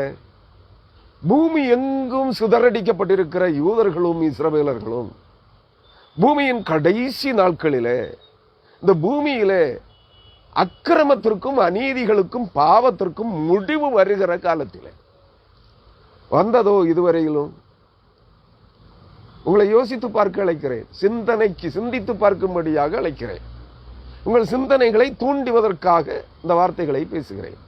A: பூமி எங்கும் சிதறடிக்கப்பட்டிருக்கிற யூதர்களும் இஸ்ரவேலர்களும் பூமியின் கடைசி நாட்களிலே, இந்த பூமியிலே அக்கிரமத்திற்கும் அநீதிகளுக்கும் பாவத்திற்கும் முடிவு வருகிற காலத்திலே வந்ததோ இதுவரையிலும்? உங்களை யோசித்து பார்க்க அழைக்கிறேன். சிந்தித்து பார்க்கும்படியாக அழைக்கிறேன். உங்கள் சிந்தனைகளை தூண்டுவதற்காக இந்த வார்த்தைகளை பேசுகிறேன்.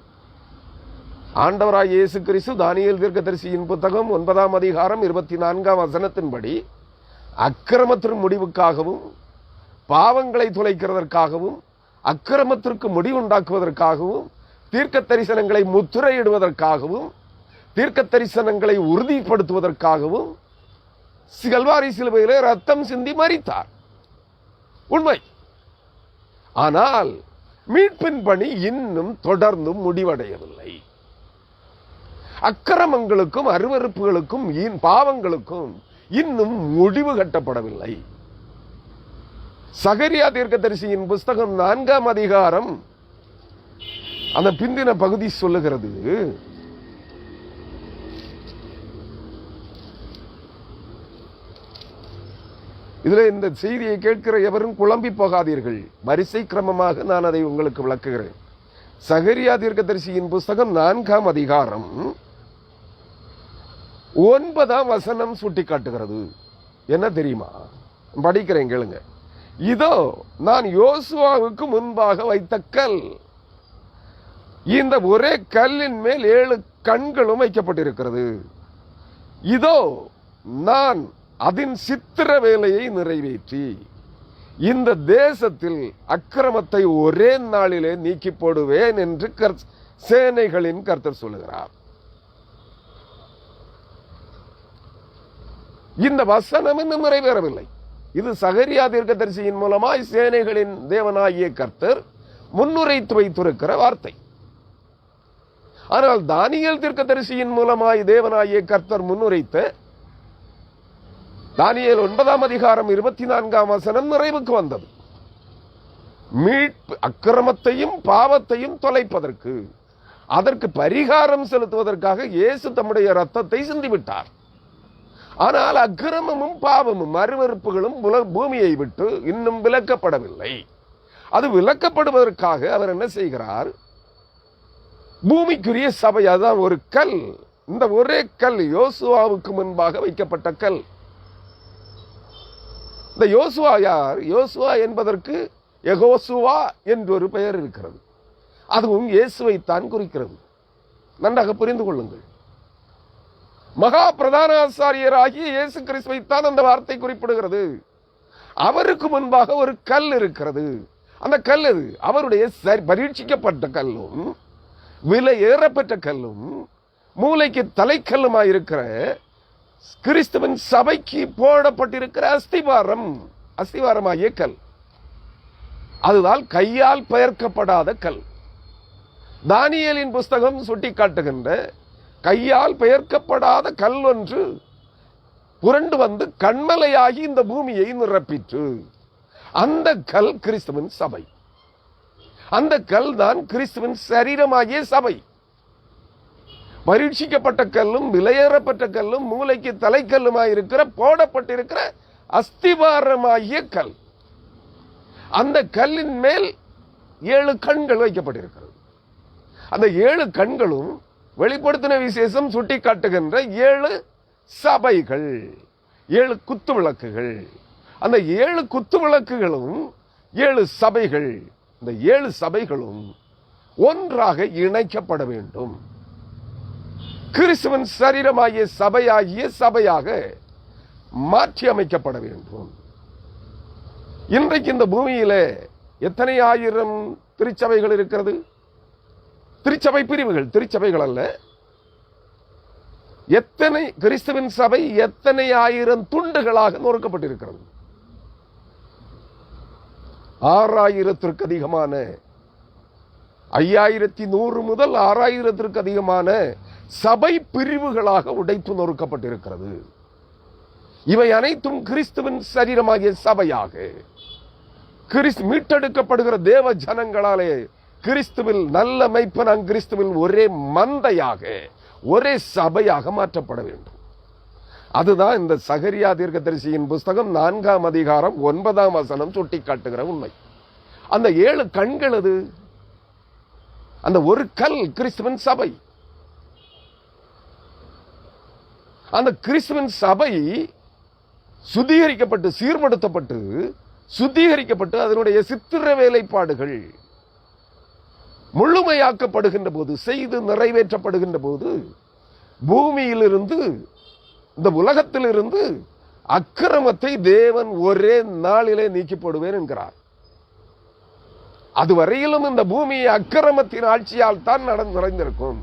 A: ஆண்டவராய் இயேசு கிறிஸ்து தானியேல் தீர்க்கதரிசியின் புத்தகம் 9ஆம் அதிகாரம் 24ஆம் வசனத்தின்படி அக்கிரமத்தின் முடிவுக்காகவும், பாவங்களை துளைக்கிறதற்காகவும், அக்கிரமத்திற்கு முடிவுண்டாக்குவதற்காகவும், தீர்க்க தரிசனங்களை முத்திரையிடுவதற்காகவும் தீர்க்க தரிசனங்களை உறுதிப்படுத்துவதற்காகவும் கல்வாரி சிலுவையிலே ரத்தம் சிந்தி மரித்தார். உண்மை. ஆனால் மீட்பின் பணி இன்னும் தொடர்ந்து முடிவடையவில்லை. அக்கிரமங்களுக்கும் அருவருப்புகளுக்கும் பாவங்களுக்கும் இன்னும் முடிவு கட்டப்படவில்லை. சகரியா தீர்க்கதரிசியின் புஸ்தகம் 4ஆம் அதிகாரம் அந்த பிந்தின பகுதி சொல்லுகிறது, இதுல இந்த செய்தியை கேட்கிற எவரும் குழம்பி போகாதீர்கள். வரிசை கிரமமாக நான் அதை உங்களுக்கு விளக்குகிறேன். சகரியா தீர்க்கதரிசியின் புஸ்தகம் 4ஆம் அதிகாரம் 9ஆம் வசனம் சுட்டி காட்டுகிறது. என்ன தெரியுமா? படிக்கிறேன், கேளுங்க. இதோ நான் யோசுவாவுக்கு முன்பாக வைத்த கல், இந்த ஒரே கல்லின் மேல் 7 கண்களும் வைக்கப்பட்டிருக்கிறது. இதோ நான் அதன் சித்திர வேலையை நிறைவேற்றி இந்த தேசத்தில் அக்கிரமத்தை ஒரே நாளிலே நீக்கி போடுவேன் என்று சேனைகளின் கர்த்தர் சொல்லுகிறார். இந்த வசனம் இன்னும் நிறைவேறவில்லை. இது சகரியா தீர்க்கதரிசியின் மூலமாய் சேனைகளின் தேவனாகிய கர்த்தர் முன்னுரைத்து வைத்திருக்கிற வார்த்தை. ஆனால் தானியேல் தீர்க்கதரிசியின் மூலமாய் தேவனாகிய கர்த்தர் முன்னுரைத்த தானியேல் 9ஆம் அதிகாரம் 24ஆம் வசனம் நிறைவுக்கு வந்தது. மீட்பு அக்கிரமத்தையும் பாவத்தையும் தொலைப்பதற்கு, அதற்கு பரிகாரம் செலுத்துவதற்காக இயேசு தம்முடைய ரத்தத்தை சிந்திவிட்டார். ஆனால் அக்கிரமமும் பாவமும் அருவருப்புகளும் பூமியை விட்டு இன்னும் விலக்கப்படவில்லை. அது விலக்கப்படுவதற்காக அவர் என்ன செய்கிறார்? பூமிக்குரிய சபை, அதான் ஒரு கல், இந்த ஒரே கல் யோசுவாவுக்கு முன்பாக வைக்கப்பட்ட கல். இந்த யோசுவா யார்? யோசுவா என்பதற்கு யெகோசுவா என்றொரு பெயர் இருக்கிறது. அதுவும் இயேசுவைத்தான் குறிக்கிறது. நன்றாக புரிந்து கொள்ளுங்கள். மகா பிரதான ஆசாரியராகிய இயேசு கிறிஸ்துவைத்தான் அந்த வார்த்தை குறிப்பிடுகிறது. அவருக்கு முன்பாக ஒரு கல் இருக்கிறது. அந்த கல் அவருடைய பரீட்சிக்கப்பட்ட கல்லும் விலை ஏறப்பட்ட கல்லும் மூளைக்கு தலைக்கல்லுமாயிருக்கிற கிறிஸ்துவின் சபைக்கு போடப்பட்டிருக்கிற அஸ்திவாரமாகிய கல். அதுதான் கையால் பெயர்க்கப்படாத கல். தானியேலின் புஸ்தகம் சுட்டி காட்டுகின்ற கையால் பெயர்க்கப்படாத கல் ஒன்று புரண்டு வந்து கண்மலையாகி இந்த பூமியை நிரப்பிற்று. அந்த கல் கிறிஸ்துவின் சபை. அந்த கல் தான் கிறிஸ்துவின் சரீரமாகிய சபை. பரீட்சிக்கப்பட்ட கல்லும் விலையேறப்பட்ட கல்லும் மூளைக்கு தலைக்கல்லுமாயிருக்கிற போடப்பட்டிருக்கிற அஸ்திவாரமாகிய கல். அந்த கல்லின் மேல் 7 கண்கள் வைக்கப்பட்டிருக்கிறது. அந்த 7 கண்களும் வெளிப்படுத்தின விசேஷம் சுட்டி காட்டுகின்ற 7 சபைகள், 7 குத்து விளக்குகள். அந்த 7 குத்து விளக்குகளும் 7 சபைகள். இந்த 7 சபைகளும் ஒன்றாக இணைக்கப்பட வேண்டும். கிறிஸ்துவின் சரீரமாகிய சபையாக மாற்றி அமைக்கப்பட வேண்டும். இன்றைக்கு இந்த பூமியில எத்தனை ஆயிரம் திருச்சபைகள் இருக்கிறது? திருச்சபை பிரிவுகள், திருச்சபைகள் அல்ல. எத்தனை கிறிஸ்துவின் சபை எத்தனை ஆயிரம் துண்டுகளாக நொறுக்கப்பட்டிருக்கிறது? 6000த்திற்கு அதிகமான, 5100 முதல் 6000த்திற்கு அதிகமான சபை பிரிவுகளாக உடைத்து நொறுக்கப்பட்டிருக்கிறது. இவை அனைத்தும் கிறிஸ்துவின் சரீரமாகிய சபையாக, மீட்டெடுக்கப்படுகிற தேவ ஜனங்களாலே கிறிஸ்துவில் நல்ல மெய்ப்பனாம் கிறிஸ்துவில் ஒரே மந்தையாக, ஒரே சபையாக மாற்றப்பட வேண்டும். அதுதான் இந்த சகரியா தீர்க்கதரிசியின் புஸ்தகம் 4ஆம் அதிகாரம் 9ஆம் வசனம் சுட்டி காட்டுகிற உண்மை. அந்த 7 கண்கள் அது. அந்த ஒரு கல் கிறிஸ்துவின் சபை. அந்த கிறிஸ்துவின் சபை சுத்திகரிக்கப்பட்டு, சீர்படுத்தப்பட்டு, சுத்திகரிக்கப்பட்டு அதனுடைய சித்திர வேலைப்பாடுகள் முழுமையாக்கப்படுகின்ற போது, செய்து நிறைவேற்றப்படுகின்ற போது, பூமியிலிருந்து, இந்த உலகத்திலிருந்து அக்கிரமத்தை தேவன் ஒரே நாளிலே நீக்கி போடுவேன் என்கிறார். அதுவரையிலும் இந்த பூமி அக்கிரமத்தின் ஆட்சியால் தான் நிறைந்திருக்கும்.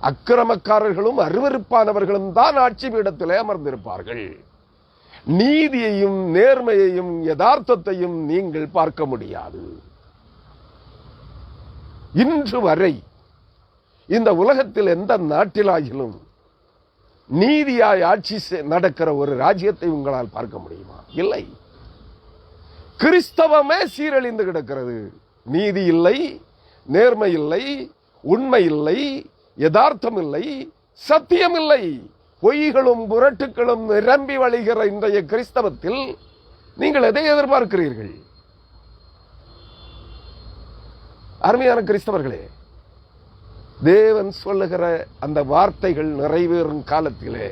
A: அக்கிரமக்காரர்களும் அருவருப்பானவர்களும் தான் ஆட்சி பீடத்திலே அமர்ந்திருப்பார்கள். நீதியையும் நேர்மையையும் யதார்த்தத்தையும் நீங்கள் பார்க்க முடியாது. இன்று வரை இந்த உலகத்தில் எந்த நாட்டிலாகிலும் நீதியாய் ஆட்சி நடக்கிற ஒரு ராஜ்யத்தை உங்களால் பார்க்க முடியுமா? இல்லை. கிறிஸ்தவமே சீரழிந்து கிடக்கிறது. நீதி இல்லை, நேர்மை இல்லை, உண்மை இல்லை, யதார்த்தம் இல்லை, சத்தியம் இல்லை. பொய்களும் புரட்டுகளும் நிரம்பி வழிகிற இன்றைய கிறிஸ்தவத்தில் நீங்கள் எதை எதிர்பார்க்கிறீர்கள்? அருமையான கிறிஸ்தவர்களே, தேவன் சொல்லுகிற அந்த வார்த்தைகள் நிறைவேறும் காலத்திலே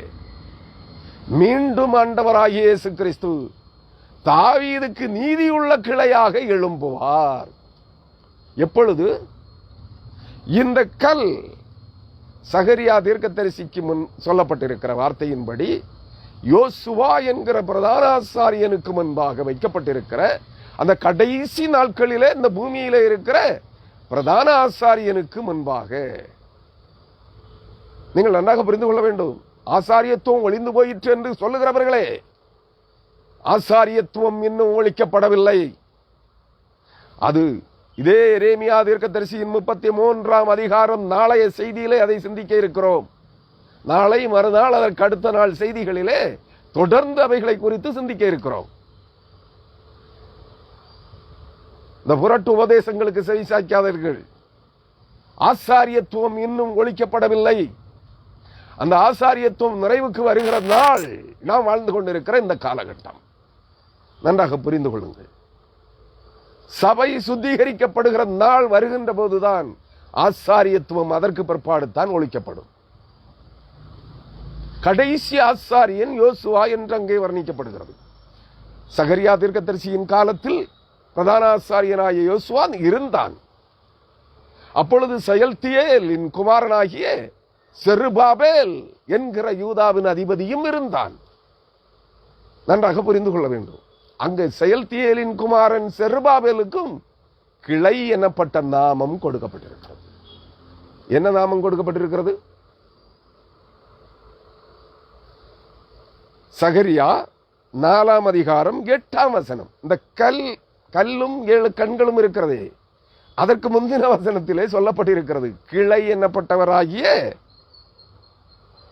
A: மீண்டும் ஆண்டவராகிய இயேசு கிறிஸ்து தாவீதுக்கு நீதியுள்ள கிளையாக எழும்புவார். எப்பொழுது? இந்த கல் சகரியா தீர்க்கதரிசிக்கு முன் சொல்லப்பட்டிருக்கிற வார்த்தையின்படி யோசுவா என்கிற பிரதான ஆசாரியனுக்கு முன்பாக வைக்கப்பட்டிருக்கிற அந்த கடைசி நாட்களிலே இந்த பூமியிலே இருக்கிற பிரதான ஆசாரியனுக்கு முன்பாக. நீங்கள் நன்றாக புரிந்து கொள்ள வேண்டும். ஆசாரியத்துவம் ஒளிந்து போயிற்று என்று சொல்லுகிறவர்களே, ஆசாரியத்துவம் இன்னும் ஒழிக்கப்படவில்லை. அது இதே எரேமியா தீர்க்கதரிசியின் 33ஆம் அதிகாரம் நாளைய செய்தியிலே அதை சிந்திக்க இருக்கிறோம். நாளை மறுநாள் அதற்கு அடுத்த நாள் செய்திகளிலே தொடர்ந்து அவைகளை குறித்து சிந்திக்க இருக்கிறோம். இந்த புரட்டு உபதேசங்களுக்கு செவி சாய்க்காதீர்கள். ஆசாரியத்துவம் இன்னும் ஒழிக்கப்படவில்லை. அந்த ஆசாரியத்துவம் நிறைவுக்கு வருகிற நாள் நாம் வாழ்ந்து கொண்டிருக்கிற இந்த காலகட்டம். நன்றாக புரிந்து கொள்ளுங்கள். சபை சுத்திகரிக்கப்படுகிற நாள் வருகின்ற போதுதான் ஆசாரியத்துவம் அதற்கு பிற்பாடு தான் ஒழிக்கப்படும். கடைசி ஆசாரியன் யோசுவா என்று அங்கே வர்ணிக்கப்படுகிறது. சகரியா தீர்க்கதரிசியின் காலத்தில் பிரதான ஆசாரியனாகிய யோசுவா இருந்தான். அப்பொழுது செயல்தியேலின் குமாரனாகிய செருபாபேல் என்கிற யூதாவின் அதிபதியும் இருந்தான். நன்றாக புரிந்து கொள்ள வேண்டும். அங்கு செயல்தியேலின் குமாரன் செருபாபேலுக்கும் கிளை எனப்பட்ட நாமம் கொடுக்கப்பட்டிருக்கிறது. என்ன நாமம் கொடுக்கப்பட்டிருக்கிறது? சகரியா 4ஆம் அதிகாரம் 8ஆம் வசனம். இந்த கல்லும் 7 கண்களும் இருக்கிறதே, அதற்கு முந்தின வசனத்திலே சொல்லப்பட்டிருக்கிறது, கிளை என்னப்பட்டவராகிய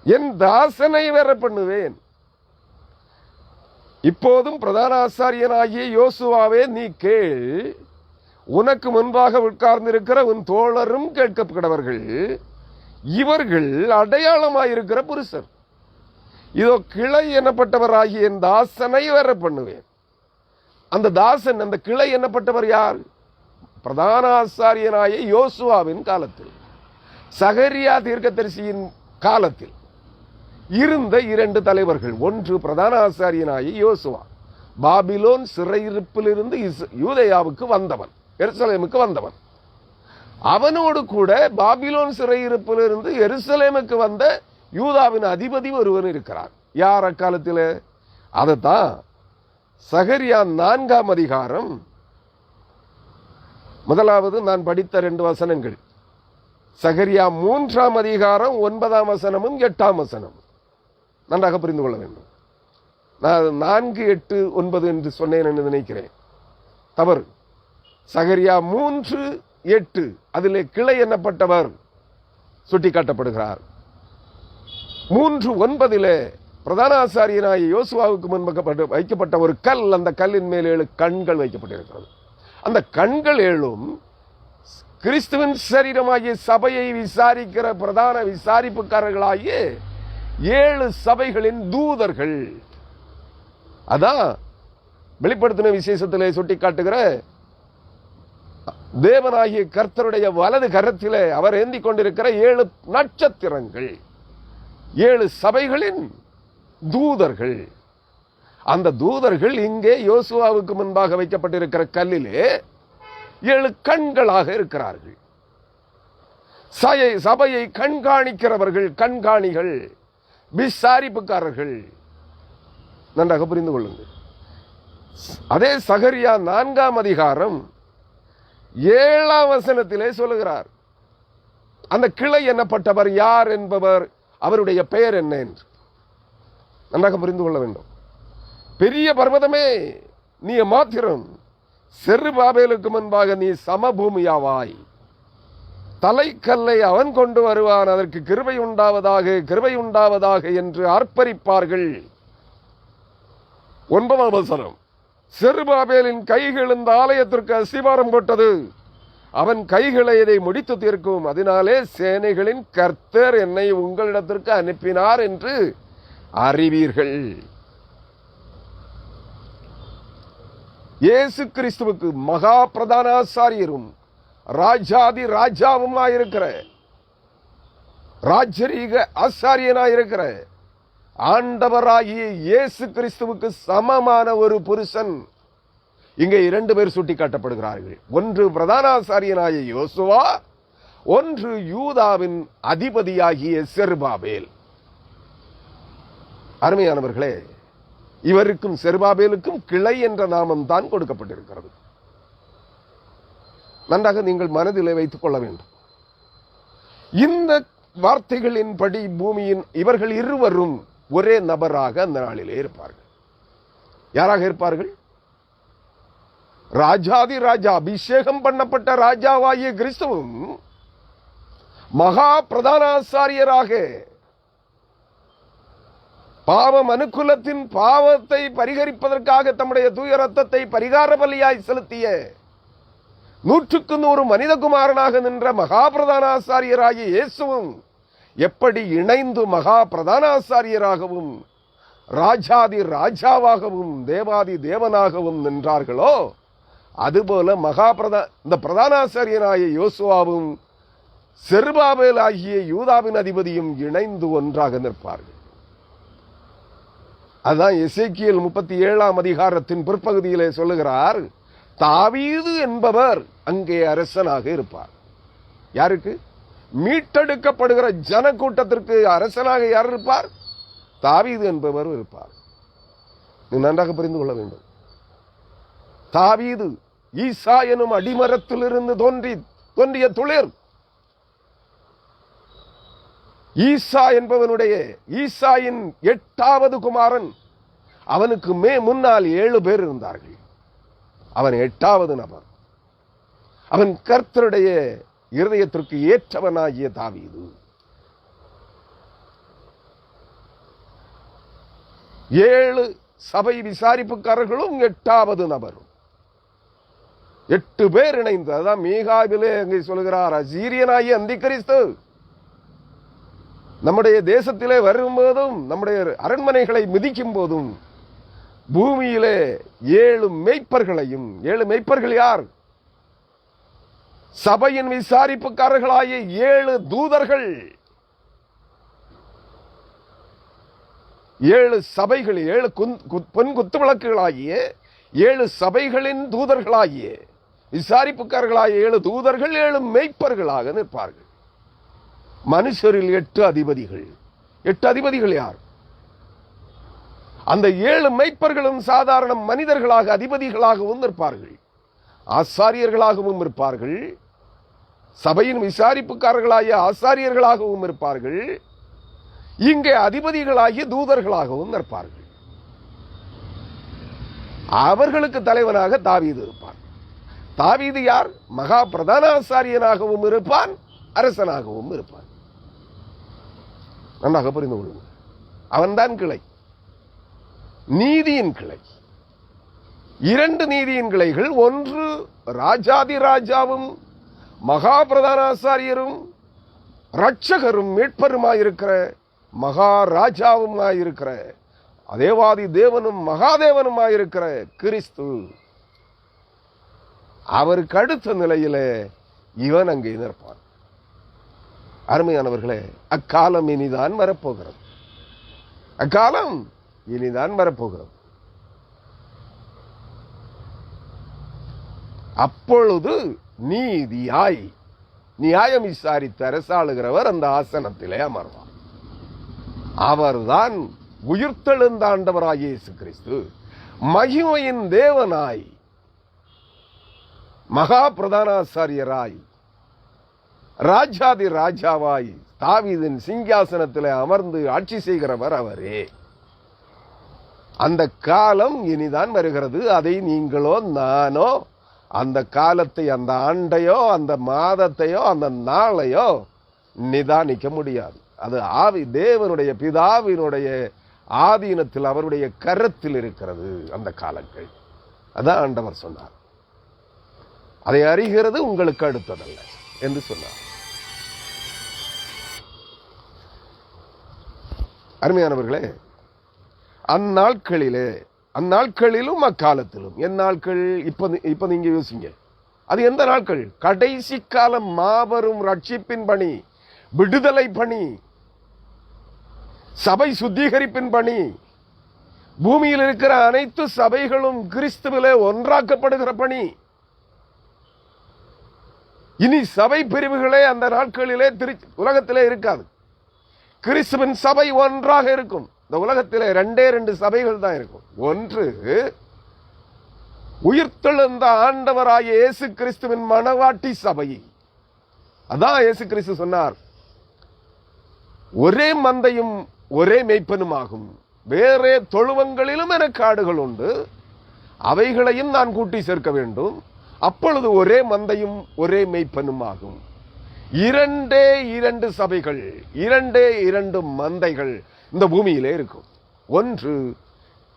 A: என் தாசனை வேற பண்ணுவேன். இப்போதும் பிரதான ஆசாரியனாகிய யோசுவாவே, நீ கேள். உனக்கு முன்பாக உட்கார்ந்திருக்கிற உன் தோழரும் கேட்கப்பட்டவர்கள். இவர்கள் அடையாளமாயிருக்கிற புருஷர். இதோ கிளை எனப்பட்டவராகிய என் தாசனை வேற பண்ணுவேன். அந்த தாசன், அந்த கிளை என்னப்பட்டவர் யார்? பிரதான ஆசாரியனாகிய யோசுவாவின் காலத்தில், சகரியா தீர்க்கதரிசியின் காலத்தில் இருந்த 2 தலைவர்கள். ஒன்று பிரதான ஆசாரியனாகிய யோசுவா, பாபிலோன் சிறையிருப்பிலிருந்து யூதேயாவுக்கு வந்தவன், எருசலேமுக்கு வந்தவன். அவனோடு கூட பாபிலோன் சிறையிருப்பிலிருந்து எருசலேமுக்கு வந்த யூதாவின் அதிபதி ஒருவன் இருக்கிறார். யார் அக்காலத்தில்? அதைத்தான் சகரியா 4ஆம் அதிகாரம் முதலாவது நான் படித்த 2 வசனங்கள், சகரியா 3ஆம் அதிகாரம் 9ஆம் வசனமும் 8ஆம் வசனமும். நன்றாக புரிந்து கொள்ள வேண்டும். நான் 4, 8, 9 என்று சொன்னேன் என்று நினைக்கிறேன். தவறு. சகரியா 3, 8 அதிலே கிளை என்னப்பட்டவர் சுட்டிக்காட்டப்படுகிறார். 3, 9 பிரதான ஆசாரியனாகிய யோசுவாவுக்கு முன்பாக வைக்கப்பட்ட ஒரு கல், அந்த கல்லின் மேல் 7 கண்கள் வைக்கப்பட்டிருக்கிறது. அந்த கண்கள் 7ம் கிறிஸ்துவின் சரீரமாகிய சபையை விசாரிக்கிற பிரதான விசாரிப்புக்காரர்களாகிய 7 சபைகளின் தூதர்கள். அதான் வெளிப்படுத்தின விசேஷத்திலே சுட்டிக்காட்டுகிற தேவனாகிய கர்த்தருடைய வலது கரத்திலே அவர் ஏந்தி கொண்டிருக்கிற 7 நட்சத்திரங்கள், 7 சபைகளின் தூதர்கள். அந்த தூதர்கள் இங்கே யோசுவாவுக்கு முன்பாக வைக்கப்பட்டிருக்கிற கல்லிலே 7 கண்களாக இருக்கிறார்கள். சபையை கண்காணிக்கிறவர்கள், கண்காணிகள், விசாரிப்புக்காரர்கள். நன்றாக புரிந்து கொள்ளுங்கள். அதே சகரியா 4ஆம் அதிகாரம் 7ஆம் வசனத்திலே சொல்லுகிறார். அந்த கிளை என்னப்பட்டவர் யார் என்பவர், அவருடைய பெயர் என்ன என்று நன்றாக புரிந்து கொள்ள வேண்டும். பெரிய பர்வதமே நீ மாத்திரம், செருபாபேலுக்கு முன்பாக நீ சமபூமியாவாய். தலைக்கல்லை அவன் கொண்டு வருவான், அதற்கு கிருபை உண்டாவதாக, கிருபை உண்டாவதாக என்று ஆர்ப்பரிப்பார்கள். 9ஆம் வசனம், செருபாபேலின் கைகள் இந்த ஆலயத்திற்கு அஸ்திபாரம் போட்டது, அவன் கைகளை இதை முடித்து தீர்க்கும், அதனாலே சேனைகளின் கர்த்தர் என்னை உங்களிடத்திற்கு அனுப்பினார் என்று அறிவீர்கள். இயேசு கிறிஸ்துவுக்கு மகா பிரதான ஆசாரியரும் ராஜாதி ராஜாவுமாயிருக்கிற, ராஜரீக ஆசாரியனாயிருக்கிற ஆண்டவராகிய இயேசு கிறிஸ்துவுக்கு சமமான ஒரு புருஷன் இங்கே 2 பேர் சுட்டிக்காட்டப்படுகிறார்கள். ஒன்று பிரதான ஆசாரியனாய யோசுவா, ஒன்று யூதாவின் அதிபதியாகிய செருபாபேல். அருமையானவர்களே, இவருக்கும் செருபாபேலுக்கும் கிளை என்ற நாமம் தான் கொடுக்கப்பட்டிருக்கிறது. நன்றாக நீங்கள் மனதிலே வைத்துக் கொள்ள வேண்டும். இந்த வார்த்தைகளின்படி பூமியின் இவர்கள் இருவரும் ஒரே நபராக அந்த நாளிலே இருப்பார்கள். யாராக இருப்பார்கள்? ராஜாதி ராஜா, அபிஷேகம் பண்ணப்பட்ட ராஜாவாகிய கிறிஸ்துவும் மகா பிரதான ஆசாரியராக பாவம் அனுகுலத்தின் பாவத்தை பரிகரிப்பதற்காக தம்முடைய தூய ரத்தத்தை பரிகார பலியாய் செலுத்திய 100க்கு 100 மனிதகுமாரனாக நின்ற மகா பிரதான ஆசாரியராகிய இயேசுவும் எப்படி இணைந்து மகா பிரதான ஆசாரியராகவும் ராஜாதி ராஜாவாகவும் தேவாதி தேவனாகவும் நின்றார்களோ, அதுபோல இந்த பிரதான ஆசாரியராகிய யோசுவாவும் செருபாபேல் ஆகிய யூதாவின் அதிபதியும் இணைந்து ஒன்றாக நிற்பார்கள். அதான் எசேக்கியேல் 37ஆம் அதிகாரத்தின் பிற்பகுதியிலே சொல்லுகிறார், தாவீது என்பவர் அங்கே அரசனாக இருப்பார். யாருக்கு? மீட்டெடுக்கப்படுகிற ஜனக்கூட்டத்திற்கு அரசனாக யார் இருப்பார்? தாவீது என்பவர் இருப்பார். நீ நன்றாக புரிந்து கொள்ள வேண்டும். தாவீது ஈசா எனும் அடிமரத்திலிருந்து தோன்றிய துளிர். ஈசா என்பவனுடைய ஈசாயின் 8வது குமாரன். அவனுக்கு முன்னால் 7 பேர் இருந்தார்கள். அவன் 8வது நபர். அவன் கர்த்தருடைய இருதயத்திற்கு ஏற்றவனாகிய தாவீது. 7 சபை விசாரிப்புக்காரர்களும் 8வது நபரும். 8 பேர் இணைந்து, அதான் மீகாவிலே அங்கே சொல்லுகிறார், அசீரியனாகிய அந்திகிறிஸ்து நம்முடைய தேசத்திலே வரும்போதும் நம்முடைய அரண்மனைகளை மிதிக்கும் போதும் பூமியிலே 7 மெய்ப்பர்களையும், 7 மெய்ப்பர்கள் யார்? சபையின் விசாரிப்புக்காரர்களாகிய 7 தூதர்கள், 7 சபைகள், 7 பொன் குத்து விளக்குகளாகிய 7 சபைகளின் தூதர்களாகிய விசாரிப்புக்காரர்களாகிய 7 தூதர்கள் 7 மெய்ப்பர்களாக நிற்பார்கள். மனுஷரில் 8 அதிபதிகள். 8 அதிபதிகள் யார்? அந்த 7 மெய்ப்பர்களும் சாதாரண மனிதர்களாக அதிபதிகளாகவும் இருப்பார்கள், ஆசாரியர்களாகவும் இருப்பார்கள், சபையின் விசாரிப்புக்காரர்களாகிய ஆசாரியர்களாகவும் இருப்பார்கள், இங்கே அதிபதிகளாகிய தூதர்களாகவும் இருப்பார்கள். அவர்களுக்கு தலைவனாக தாவீது இருப்பான். தாவீது யார்? மகா பிரதான ஆசாரியனாகவும் இருப்பான், அரசனாகவும் இருப்பான். நன்றாக புரிந்து கொள்ளுங்கள். அவன்தான் கிளை, நீதியின் கிளை. 2 நீதியின் கிளைகள். ஒன்று ராஜாதி ராஜாவும் மகா பிரதான ஆசாரியரும் இரட்சகரும் மீட்பருமாயிருக்கிற மகா ராஜாவுமாயிருக்கிற தேவாதி தேவனும் மகாதேவனுமாயிருக்கிற கிறிஸ்து. அவருக்கு அடுத்த நிலையிலே இவன் அங்கே நிற்பான். அருமையானவர்களே, அக்காலம் இனிதான் வரப்போகிறது. அக்காலம் இனிதான் வரப்போகிறது. அப்பொழுது நீதியாய் நியாயம் விசாரித்து அரசாளுகிறவர் அந்த ஆசனத்திலே அமர்வார். அவர்தான் உயிர்த்தெழுந்த ஆண்டவராகிய இயேசு கிறிஸ்து, மகிமையின் தேவனாய் மகா பிரதானாச்சாரியராய் ராஜாதி ராஜாவாய் தாவீதின் சிங்காசனத்தில் அமர்ந்து ஆட்சி செய்கிறவர் அவரே. அந்த காலம் இனிதான் வருகிறது. அதை நீங்களோ நானோ அந்த காலத்தை, அந்த ஆண்டையோ அந்த மாதத்தையோ அந்த நாளையோ நிதானிக்க முடியாது. அது தேவனுடைய பிதாவினுடைய ஆதீனத்தில், அவருடைய கரத்தில் இருக்கிறது அந்த காலங்கள். அதான் ஆண்டவர் சொன்னார். அதை அறிகிறது உங்களுக்கு அடுத்ததல்ல என்று சொன்னார். அருமையானவர்களே, அந்நாட்களிலும் அக்காலத்திலும், என் நாட்கள் இப்ப நீங்க யோசிங்க, அது எந்த நாட்கள்? கடைசி காலம், மாபெரும் ரட்சிப்பின் பணி, விடுதலை பணி, சபை சுத்திகரிப்பின் பணி, பூமியில் இருக்கிற அனைத்து சபைகளும் கிறிஸ்துவிலே ஒன்றாக்கப்படுகிற பணி. இனி சபை பிரிவுகளே அந்த நாட்களிலே உலகத்திலே இருக்காது. கிறிஸ்துவின் சபை ஒன்றாக இருக்கும். இந்த உலகத்திலே 2 சபைகள் தான் இருக்கும். ஒன்று உயிர்த்தெழுந்த ஆண்டவராகிய இயேசு கிறிஸ்துவின் மணவாட்டி சபை. அதான் இயேசு கிறிஸ்து சொன்னார், ஒரே மந்தையும் ஒரே மேய்ப்பனும் ஆகும், வேறே தொழுவங்களிலும் எனக்கு ஆடுகள் உண்டு, அவைகளையும் நான் கூட்டி சேர்க்க வேண்டும், அப்பொழுது ஒரே மந்தையும் ஒரே மேய்ப்பனும் ஆகும். 2 சபைகள், 2 மந்தைகள் இந்த பூமியிலே இருக்கும். ஒன்று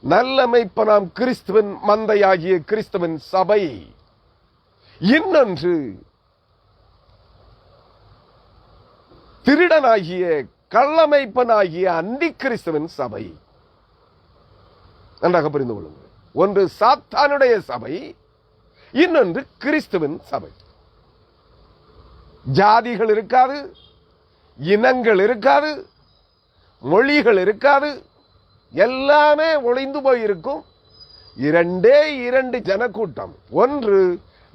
A: நல்ல மேய்ப்பனாம் கிறிஸ்துவின் மந்தையாகிய கிறிஸ்துவின் சபை, இன்னொன்று திருடனாகிய கள்ளமைப்பனாகிய அந்தி கிறிஸ்துவின் சபை. நன்றாக புரிந்து கொள்ளுங்கள். ஒன்று சாத்தானுடைய சபை, இன்னொன்று கிறிஸ்துவின் சபை. ஜாதிகள் இருக்காது, இனங்கள் இருக்காது, மொழிகள் இருக்காது, எல்லாமே ஒளிந்து போயிருக்கும். 2 ஜனக்கூட்டம், ஒன்று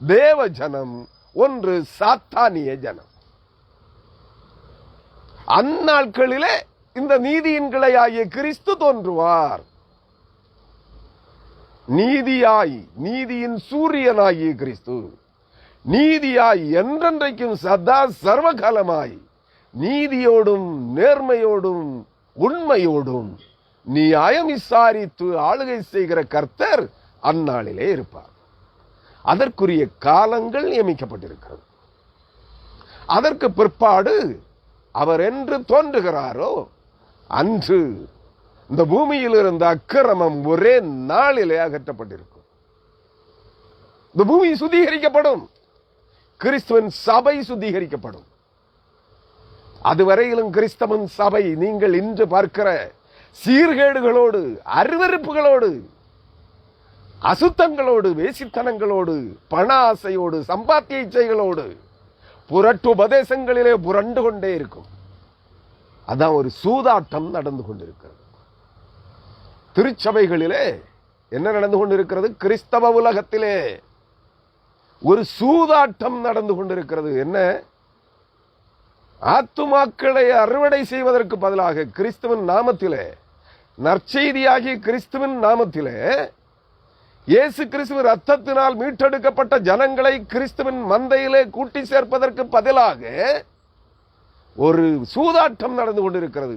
A: தேவ ஜனம், ஒன்று சாத்தானிய ஜனம். அந்நாட்களிலே இந்த நீதியின் கிளையாகிய கிறிஸ்து தோன்றுவார். நீதியின் சூரியனாகிய கிறிஸ்து, நீதியாய் என்றென்றைக்கும் சதா சர்வகாலமாய் நீதியோடும் நேர்மையோடும் உண்மையோடும் நியாயம் விசாரித்து ஆளுகை செய்கிற கர்த்தர் அந்நாளிலே இருப்பார். அதற்குரிய காலங்கள் நியமிக்கப்பட்டிருக்கிறது. அதற்கு பிற்பாடு அவர் என்று தோன்றுகிறாரோ அன்று இந்த பூமியில் இருந்த அக்கிரமம் ஒரே நாளிலே அகற்றப்பட்டிருக்கும். இந்த பூமி சுத்திகரிக்கப்படும், கிறிஸ்துவின் சபை சுத்திகரிக்கப்படும். அதுவரையிலும் கிறிஸ்தவன் சபை நீங்கள் இன்று பார்க்கிற சீர்கேடுகளோடு, அருவருப்புகளோடு, அசுத்தங்களோடு, வேசித்தனங்களோடு, பண ஆசையோடு, சம்பாத்திய இச்சைகளோடு, புரட்டு உபதேசங்களிலே புரண்டு கொண்டே இருக்கும். அதான் ஒரு சூதாட்டம் நடந்து கொண்டிருக்கிறது. திருச்சபைகளிலே என்ன நடந்து கொண்டிருக்கிறது? கிறிஸ்தவ உலகத்திலே ஒரு சூதாட்டம் நடந்து கொண்டிருக்கிறது. என்ன? ஆத்துமாக்களை அறுவடை செய்வதற்கு பதிலாக கிறிஸ்துவின் நாமத்திலே, நற்செய்தியாகிய கிறிஸ்துவின் நாமத்திலே, இயேசு கிறிஸ்துவின் ரத்தத்தினால் மீட்டெடுக்கப்பட்ட ஜனங்களை கிறிஸ்துவின் மந்தையிலே கூட்டி சேர்ப்பதற்கு பதிலாக ஒரு சூதாட்டம் நடந்து கொண்டிருக்கிறது.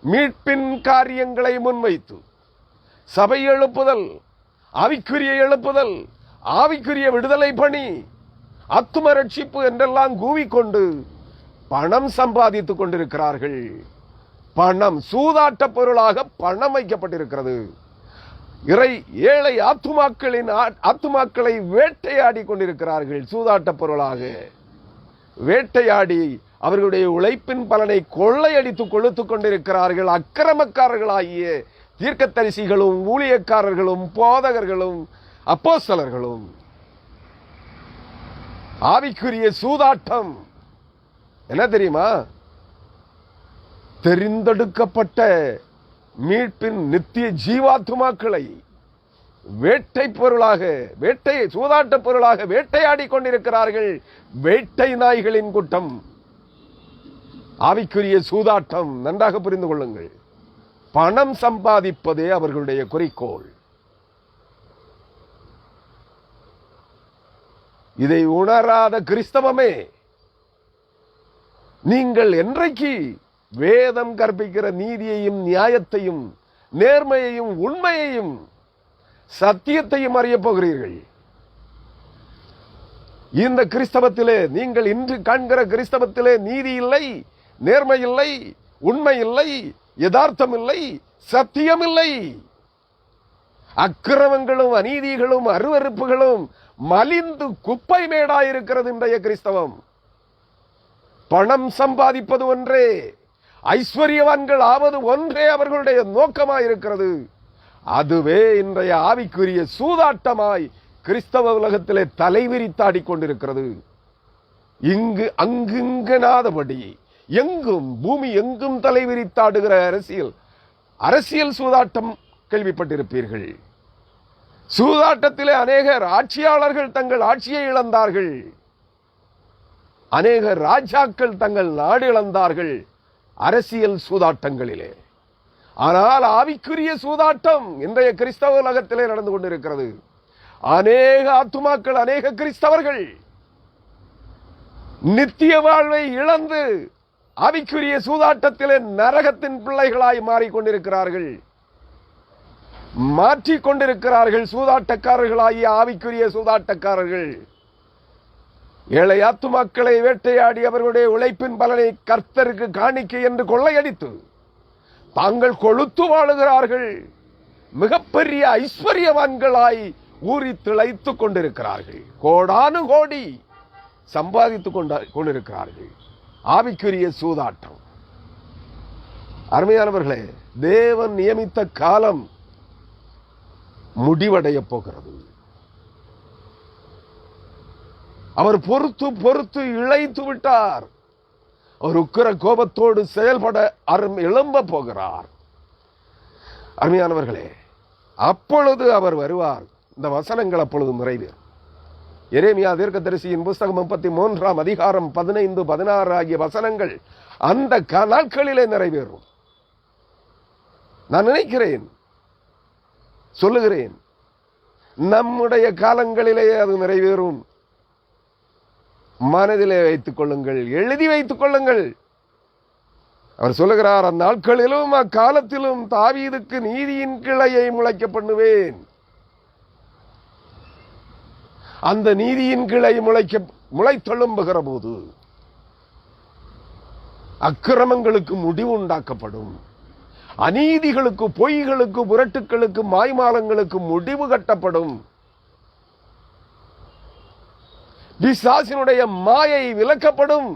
A: மீட்பின் காரியங்களை முன்வைத்து சபை எழுப்புதல், ஆவிக்குரிய எழுப்புதல், ஆவிக்குரிய விடுதலை பணி, ஆத்தும ரட்சிப்பு என்றெல்லாம் கூவிக்கொண்டு பணம் சம்பாதித்துக் கொண்டிருக்கிறார்கள். பணம் சூதாட்ட பொருளாக பணம் வைக்கப்பட்டிருக்கிறது. ஏழை ஆத்துமாக்களை வேட்டையாடி கொண்டிருக்கிறார்கள். சூதாட்ட பொருளாக வேட்டையாடி அவர்களுடைய உழைப்பின் பலனை கொள்ளையடித்து கொளுத்துக் கொண்டிருக்கிறார்கள். அக்கிரமக்காரர்களாகிய தீர்க்கதரிசிகளும் ஊழியக்காரர்களும் போதகர்களும் அப்போஸ்தலர்களும். ஆவிக்குரிய சூதாட்டம் என்ன தெரியுமா? தெரிந்தெடுக்கப்பட்ட மீட்பின் நித்திய ஜீவாத்துமாக்களை வேட்டை பொருளாக, சூதாட்ட பொருளாக வேட்டையாடி கொண்டிருக்கிறார்கள். வேட்டை நாய்களின் கூட்டம். ஆவிக்குரிய சூதாட்டம். நன்றாக புரிந்து கொள்ளுங்கள். பணம் சம்பாதிப்பதே அவர்களுடைய குறிக்கோள். இதை உணராத கிறிஸ்தவமே, நீங்கள் என்றைக்கு வேதம் கற்பிக்கிற நீதியையும் நியாயத்தையும் நேர்மையையும் உண்மையையும் சத்தியத்தையும் அறிய போகிறீர்கள்? இந்த கிறிஸ்தவத்திலே, நீங்கள் இன்று காண்கிற கிறிஸ்தவத்திலே நீதி இல்லை, நேர்மை இல்லை, உண்மை இல்லை, யதார்த்தம் இல்லை, சத்தியம் இல்லை. அக்கிரமங்களும் அநீதிகளும் அருவருப்புகளும் மலிந்து குப்பை மேடாயிருக்கிறது இன்றைய கிறிஸ்தவம். பணம் சம்பாதிப்பது ஒன்றே, ஐஸ்வர்யவான்கள் ஆவது ஒன்றே அவர்களுடைய நோக்கமாயிருக்கிறது. அதுவே இன்றைய ஆவிக்குரிய சூதாட்டமாய் கிறிஸ்தவ உலகத்திலே தலைவிரித்தாடி கொண்டிருக்கிறது. இங்கு அங்குங்கனாதபடி எங்கும் பூமி எங்கும் தலைவிரித்தாடுகிற அரசியல் சூதாட்டம் கேள்விப்பட்டிருப்பீர்கள். சூதாட்டத்திலே அநேகர் ஆட்சியாளர்கள் தங்கள் ஆட்சியை இழந்தார்கள், அநேக ராஜாக்கள் தங்கள் நாடு இழந்தார்கள் அரசியல் சூதாட்டங்களிலே. ஆனால் ஆவிக்குரிய சூதாட்டம் இன்றைய கிறிஸ்தவ உலகத்திலே நடந்து கொண்டிருக்கிறது. அநேக ஆத்துமாக்கள், அநேக கிறிஸ்தவர்கள் நித்திய வாழ்வை இழந்து ஆவிக்குரிய சூதாட்டத்திலே நரகத்தின் பிள்ளைகளாய் மாறிக்கொண்டிருக்கிறார்கள், மாற்றிக்கொண்டிருக்கிறார்கள். சூதாட்டக்காரர்களாகிய ஆவிக்குரிய சூதாட்டக்காரர்கள் ஏழை ஆத்துமாக்களை வேட்டையாடி அவர்களுடைய உழைப்பின் பலனை கர்த்தருக்கு காணிக்கை என்று கொள்ளையடித்து தாங்கள் கொழுத்து வாழுகிறார்கள். மிகப்பெரிய ஐஸ்வர்யவான்களாய் ஊறி திளைத்துக் கொண்டிருக்கிறார்கள், கோடானு கோடி சம்பாதித்துக் கொண்டிருக்கிறார்கள். ஆவிக்குரிய சூதாட்டம். அருமையானவர்களே, தேவன் நியமித்த காலம் முடிவடைய போகிறது. அவர் பொறுத்து பொறுத்து இழைத்து விட்டார். அவர் உக்கிர கோபத்தோடு செயல்பட எழும்ப போகிறார். அருமையானவர்களே, அப்பொழுது அவர் வருவார். இந்த வசனங்கள் அப்பொழுது நிறைவேறும். எரேமியா தீர்க்கதரிசியின் புஸ்தகம் 33ஆம் அதிகாரம் 15, 16 ஆகிய வசனங்கள் அந்த நாட்களிலே நிறைவேறும். நான் நினைக்கிறேன், சொல்லுகிறேன், நம்முடைய காலங்களிலேயே அது நிறைவேறும். மனதிலே வைத்துக் கொள்ளுங்கள், எழுதி வைத்துக் கொள்ளுங்கள். அவர் சொல்லுகிறார், அந்நாட்களிலும் அக்காலத்திலும் தாவீதுக்கு நீதியின் கிளையை முளைக்க பண்ணுவேன். அந்த நீதியின் கிளை முளைத்தெழும்புகிற போது அக்கிரமங்களுக்கு முடிவு உண்டாக்கப்படும், அநீதிகளுக்கு, பொய்களுக்கு, புரட்டுக்களுக்கு, மாய்மாலங்களுக்கு முடிவு கட்டப்படும். பிசாசினுடைய மாயை விலக்கப்படும்.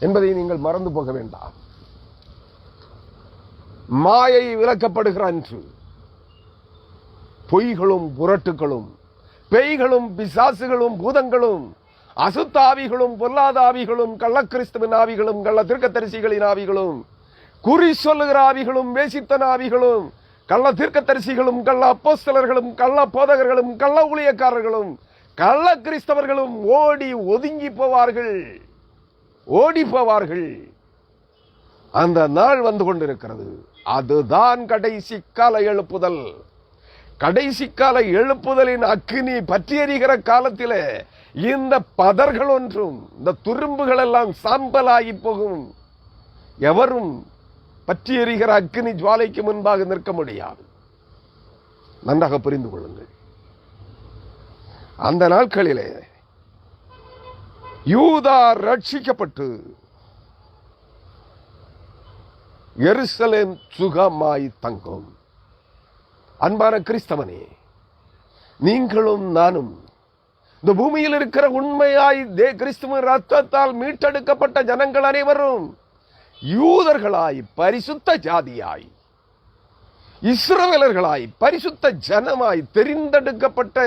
A: என்பதை நீங்கள் மறந்து போக வேண்டாம். மாயை விலக்கப்படுகிறான். பொய்களும் புரட்டுகளும், பேய்களும், பிசாசுகளும், பூதங்களும், அசுத்தாவிகளும், பொல்லாத ஆவிகளும், கள்ள கிறிஸ்துவின் ஆவிகளும், கள்ள தீர்க்கதரிசிகளின் ஆவிகளும், குறி சொல்லுகிற ஆவிகளும், வேசித்தன ஆவிகளும், கள்ள தீர்க்கதரிசிகளும், கள்ள அப்போஸ்தலர்களும், கள்ள போதகர்களும், கள்ள ஊழியக்காரர்களும், கள்ள கிறிஸ்தவர்களும் ஓடி ஒதுங்கி போவார்கள், ஓடி போவார்கள். அந்த நாள் வந்து கொண்டிருக்கிறது. அதுதான் கடைசி கால எழுப்புதல். கடைசி கால எழுப்புதலின் அக்கினி பற்றி எறிகிற காலத்திலே இந்த பதர்கள் ஒன்றும், இந்த துரும்புகள் எல்லாம் சாம்பலாகி போகும். எவரும் பற்றி எறிகிற அக்கினி ஜுவாலைக்கு முன்பாக நிற்க முடியாது. நன்றாக புரிந்து கொள்ளுங்கள். அந்த நாட்களிலே யூதா ரட்சிக்கப்பட்டு எருசலேம் சுகமாய் தங்கும். அன்பான கிறிஸ்தவனே, நீங்களும் நானும் இந்த பூமியில் இருக்கிற உண்மையாய் கிறிஸ்துவின் ரத்தத்தால் மீட்டெடுக்கப்பட்ட ஜனங்கள் அனைவரும் யூதர்களாய், பரிசுத்த ஜாதியாய், இஸ்ரவேலர்களாய், பரிசுத்த ஜனமாய், தெரிந்தெடுக்கப்பட்ட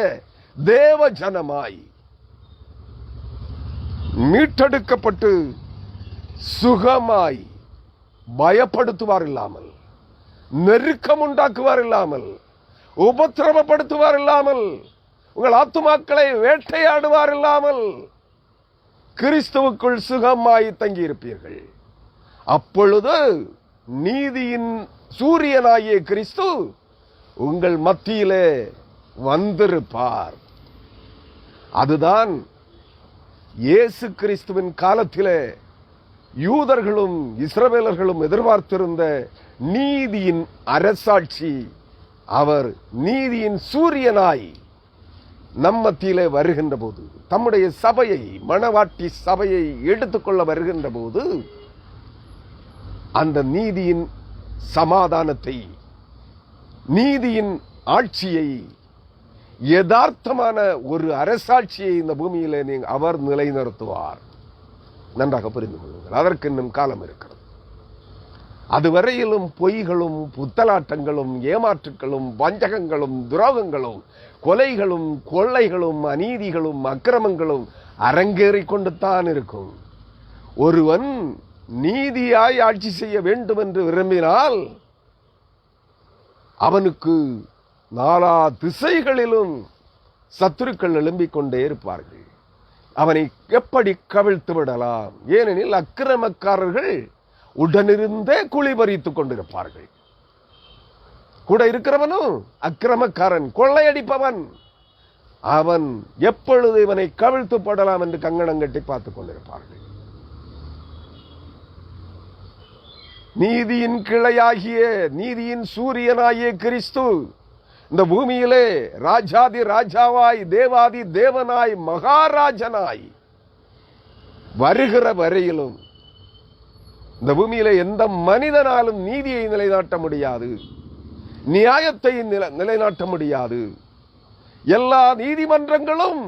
A: தேவ ஜனமாய் மீட்டெடுக்கப்பட்டு சுகமாய், பயப்படுத்துவார் இல்லாமல், நெருக்கம் உண்டாக்குவார் இல்லாமல், உபத்திரவப்படுத்துவார் இல்லாமல், உங்கள் ஆத்துமாக்களை வேட்டையாடுவார் இல்லாமல் கிறிஸ்துவுக்குள் சுகமாய் தங்கியிருப்பீர்கள். அப்பொழுது நீதியின் சூரியனாகிய கிறிஸ்து உங்கள் மத்தியிலே வந்திருப்பார். அதுதான் இயேசு கிறிஸ்துவின் காலத்திலே யூதர்களும் இஸ்ரவேலர்களும் எதிர்பார்த்திருந்த நீதியின் அரசாட்சி. அவர் நீதியின் சூரியனாய் நம் மத்தியிலே வருகின்ற போது, தம்முடைய சபையை, மணவாட்டி சபையை எடுத்துக்கொள்ள வருகின்ற போது, அந்த நீதியின் சமாதானத்தை, நீதியின் ஆட்சியை, யதார்த்தமான ஒரு அரசாட்சியை இந்த பூமியிலே அவர் நிலைநிறுத்துவார். நன்றாக புரிந்து கொள்ளுங்கள். அதற்கு இன்னும் காலம் இருக்கிறது. அதுவரையிலும் பொய்களும் புத்தலாட்டங்களும் ஏமாற்றுக்களும் வஞ்சகங்களும் துரோகங்களும் கொலைகளும் கொள்ளைகளும் அநீதிகளும் அக்கிரமங்களும் அரங்கேறிக் கொண்டு தான் இருக்கும். ஒருவன் நீதியாய் ஆட்சி செய்ய வேண்டும் என்று விரும்பினால் அவனுக்கு நாலா திசைகளிலும் சத்துருக்கள் எழும்பிக் கொண்டே இருப்பார்கள். அவனை எப்படி கவிழ்த்து விடலாம்? ஏனெனில் அக்கிரமக்காரர்கள் உடனிருந்தே குழி பறித்துக் கொண்டிருப்பார்கள். கூட இருக்கிறவனும் அக்கிரமக்காரன், கொள்ளையடிப்பவன். அவன் எப்பொழுது இவனை கவிழ்த்து போடலாம் என்று கங்கணம் கட்டி பார்த்துக் கொண்டிருப்பார்கள். நீதியின் கிளையாகிய, நீதியின் சூரியனாகிய கிறிஸ்து இந்த பூமியிலே ராஜாதி ராஜாவாய், தேவாதி தேவனாய், மகாராஜனாய் வருகிற வரையிலும் இந்த பூமியிலே எந்த மனிதனாலும் நீதியை நிலைநாட்ட முடியாது, நியாயத்தை நிலைநாட்ட முடியாது. எல்லா நீதிமன்றங்களும்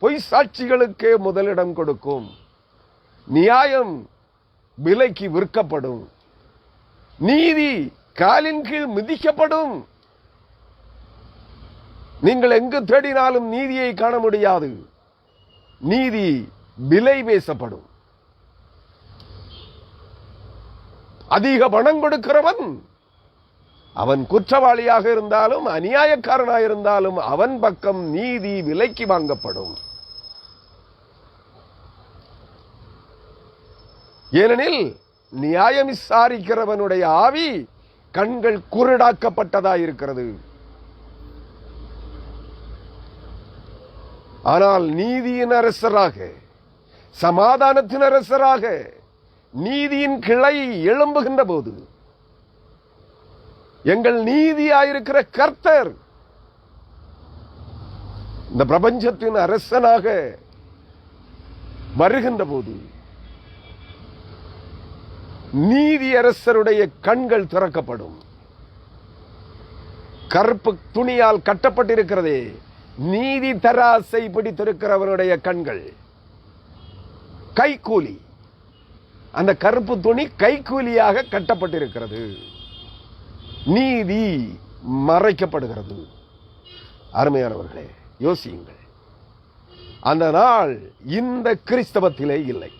A: பொய் சாட்சிகளுக்கே முதலிடம் கொடுக்கும். நியாயம் விலைக்கு விற்கப்படும். நீதி காலின் கீழ் மிதிக்கப்படும். நீங்கள் எங்கு தேடினாலும் நீதியை காண முடியாது. நீதி விலை பேசப்படும். அதிக பணம் கொடுக்கிறவன், அவன் குற்றவாளியாக இருந்தாலும் அநியாயக்காரனாக இருந்தாலும் அவன் பக்கம் நீதி விலைக்கு வாங்கப்படும். ஏனெனில் நியாயம் விசாரிக்கிறவனுடைய ஆவி கண்கள் குருடாக்கப்பட்டதாயிருக்கிறது. ஆனால் நீதியின் அரசராக, சமாதானத்தின் அரசராக, நீதியின் கிளை எழும்புகின்ற போது எங்கள் நீதியாயிருக்கிற கர்த்தர் இந்த பிரபஞ்சத்தின் அரசனாக வருகின்ற போது நீதி அரசருடைய கண்கள் திறக்கப்படும். கருப்பு துணியால் கட்டப்பட்டிருக்கிறதே நீதி தராசை பிடித்திருக்கிறவனுடைய கண்கள். கைக்கூலி, அந்த கருப்பு துணி கைக்கூலியாக கட்டப்பட்டிருக்கிறது. நீதி மறைக்கப்படுகிறது. அருமையானவர்களே, யோசியுங்கள். அந்த நாள் இந்த கிறிஸ்தவத்திலே இல்லை.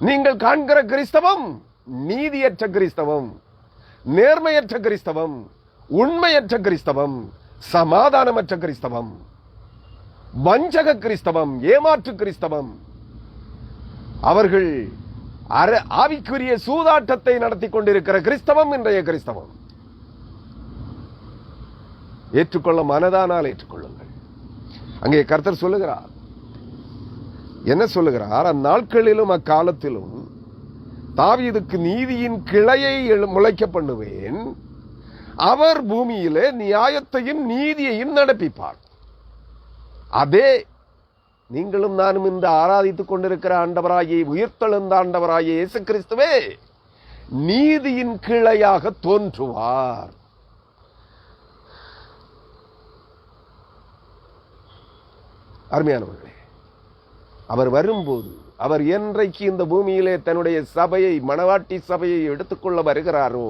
A: நீங்கள் காண்கிற கிறிஸ்தவம் நீதியற்ற கிறிஸ்தவம், நேர்மையற்ற கிறிஸ்தவம், உண்மையற்ற கிறிஸ்தவம், சமாதானமற்ற கிறிஸ்தவம், வஞ்சக கிறிஸ்தவம், ஏமாற்று கிறிஸ்தவம். அவர்கள் ஆவிக்குரிய சூதாட்டத்தை நடத்தி கொண்டிருக்கிற கிறிஸ்தவம் இன்றைய கிறிஸ்தவம். ஏற்றுக்கொள்ள மனதானால் ஏற்றுக்கொள்ளுங்கள். அங்கே கர்த்தர் சொல்லுகிறார், என்ன சொல்லுகிறார்? அந்நாட்களிலும் அக்காலத்திலும் தாவீதுக்கு நீதியின் கிளையை முளைக்க பண்ணுவேன். அவர் பூமியிலே நியாயத்தையும் நீதியையும் நடப்பிப்பார். அதே நீங்களும் நானும் இந்த ஆராதித்துக் கொண்டிருக்கிற ஆண்டவராகிய, உயிர்த்தெழுந்த ஆண்டவராகிய இயேசு கிறிஸ்துவே நீதியின் கிளையாக தோன்றுவார். அருமையானவர்களே, அவர் வரும்போது, அவர் என்றைக்கு இந்த பூமியிலே தன்னுடைய சபையை, மணவாட்டி சபையை எடுத்துக்கொள்ள வருகிறாரோ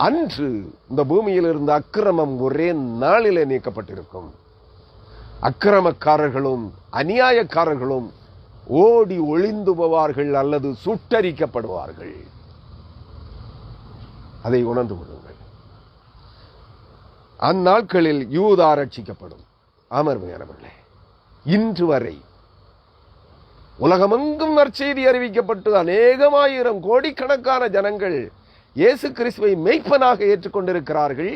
A: அன்று இந்த பூமியில் இருந்த அக்கிரமம் ஒரே நாளிலே நீக்கப்பட்டிருக்கும். அக்கிரமக்காரர்களும் அநியாயக்காரர்களும் ஓடி ஒளிந்து போவார்கள் அல்லது சுட்டரிக்கப்படுவார்கள். அதை உணர்ந்து கொள்ளுங்கள். அந்நாட்களில் யூதா ரட்சிக்கப்படும். அமர்மையானவர்களே, இன்று வரை உலகமெங்கும் நற்செய்தி அறிவிக்கப்பட்டு அநேகமாயிரம் கோடிக்கணக்கான ஜனங்கள் இயேசு கிறிஸ்துவை மெய்ப்பனாக ஏற்றுக்கொண்டிருக்கிறார்கள்.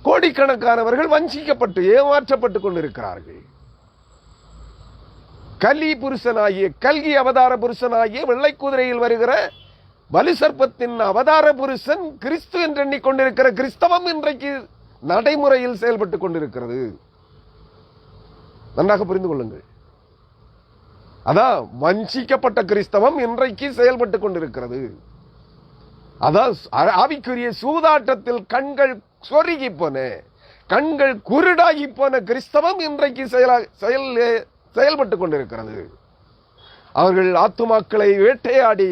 A: கோடிக்கணக்கானவர்கள் வஞ்சிக்கப்பட்டு ஏமாற்றப்பட்டு கொண்டிருக்கிறார்கள். கலி புருஷனாகிய கல்கி அவதார புருஷனாகிய வெள்ளை குதிரையில் வருகிற வலு சர்ப்பத்தின் அவதார புருஷன் கிறிஸ்து என்று எண்ணிக்கொண்டிருக்கிற கிறிஸ்தவம் இன்றைக்கு நடைமுறையில் செயல்பட்டுக் கொண்டிருக்கிறது. நன்றாக புரிந்து கொள்ளுங்கள். அதான் வஞ்சிக்கப்பட்ட கிறிஸ்தவம் இன்றைக்கு செயல்பட்டுக் கொண்டிருக்கிறது. அதான் ஆவிக்குரிய சூதாட்டத்தில் கண்கள் சொருகி போன, கண்கள் குருடாகி போன கிறிஸ்தவம் இன்றைக்கு செயல்பட்டுக் கொண்டிருக்கிறது. அவர்கள் ஆத்துமாக்களை வேட்டையாடி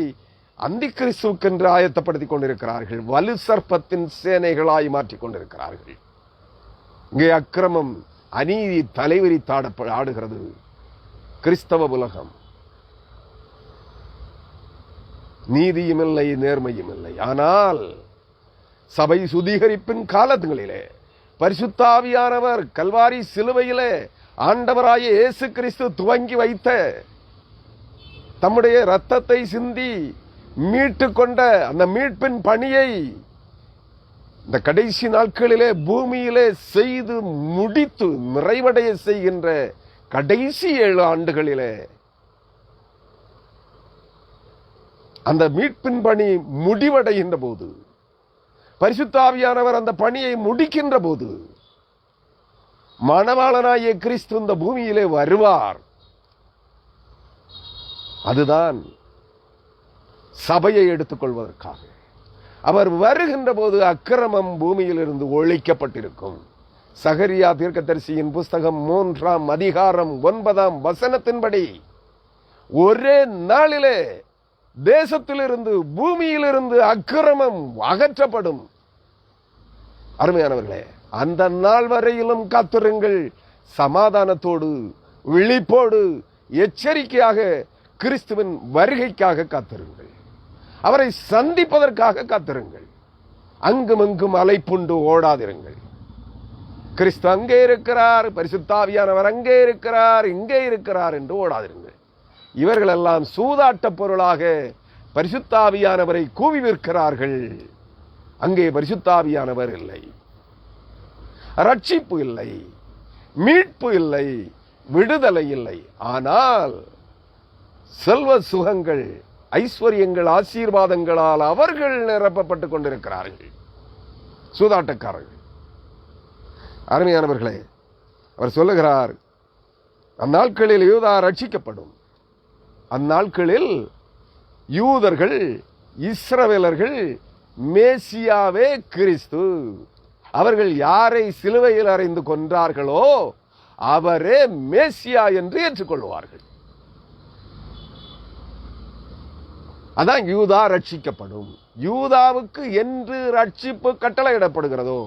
A: அந்தி கிறிஸ்துவுக்கென்று ஆயத்தப்படுத்திக் கொண்டிருக்கிறார்கள். வலு சர்ப்பத்தின் சேனைகளாய் மாற்றிக் கொண்டிருக்கிறார்கள். இங்கே அக்கிரமம் அநீதி தலைவிரித்தாட ஆடுகிறது கிறிஸ்தவ உலகம். நீதியும் இல்லை, நேர்மையும் இல்லை. ஆனால் சபை சுத்திகரிப்பின் காலங்களிலே பரிசுத்த ஆவியானவர் கல்வாரி சிலுவையிலே ஆண்டவராய இயேசு கிறிஸ்து துவங்கி வைத்த தம்முடைய இரத்தத்தை சிந்தி மீட்டு கொண்ட அந்த மீட்பின் பணியை இந்த கடைசி நாட்களிலே பூமியிலே செய்து முடித்து நிறைவடைய செய்கின்ற கடைசி 7 ஆண்டுகளிலே அந்த மீட்பின் பணி முடிவடைகின்ற போது, பரிசுத்த ஆவியானவர் அந்த பணியை முடிக்கின்ற போது, மணவாளனாகிய கிறிஸ்து இந்த பூமியிலே வருவார். அதுதான் சபையை எடுத்துக்கொள்வதற்காக. அவர் வருகின்ற போது அக்கிரமம் பூமியிலிருந்து ஒழிக்கப்பட்டிருக்கும். சகரியா தீர்க்கதரிசியின் புஸ்தகம் 3ஆம் அதிகாரம் 9ஆம் வசனத்தின்படி ஒரே நாளிலே தேசத்திலிருந்து பூமியிலிருந்து அக்கிரமம் அகற்றப்படும். அருமையானவர்களே, அந்த நாள் வரையிலும் காத்திருங்கள். சமாதானத்தோடு, விழிப்போடு, எச்சரிக்கையாக கிறிஸ்துவின் வருகைக்காக காத்திருங்கள். அவரை சந்திப்பதற்காக காத்திருங்கள். அங்குமங்கும் அலைப்புண்டு ஓடாதிருங்கள். கிறிஸ்து அங்கே இருக்கிறார், பரிசுத்த ஆவியானவர் அங்கே இருக்கிறார், இங்கே இருக்கிறார் என்று ஓடாதிருங்கள். இவர்கள் எல்லாம் சூதாட்ட பொருளாக பரிசுத்த ஆவியானவரை கூவி விற்கிறார்கள். அங்கே பரிசுத்த ஆவியானவர் இல்லை, ரட்சிப்பு இல்லை, மீட்பு இல்லை, விடுதலை இல்லை. ஆனால் செல்வ சுகங்கள், ஐஸ்வர்யங்கள், ஆசீர்வாதங்களால் அவர்கள் நிரப்பப்பட்டுக் கொண்டிருக்கிறார்கள். சூதாட்டக்காரர்கள். அருமையானவர்களே, அவர் சொல்லுகிறார், அந்நாட்களில் யூதா ரட்சிக்கப்படும். அந்நாட்களில் யூதர்கள், இஸ்ரவேலர்கள், மேசியாவே கிறிஸ்து, அவர்கள் யாரை சிலுவையில் அறைந்து கொன்றார்களோ அவரே மேசியா என்று ஏற்றுக்கொள்வார்கள். அதான் யூதா ரட்சிக்கப்படும். யூதாவுக்கு என்று ரட்சிப்பு கட்டளையிடப்படுகிறதோ,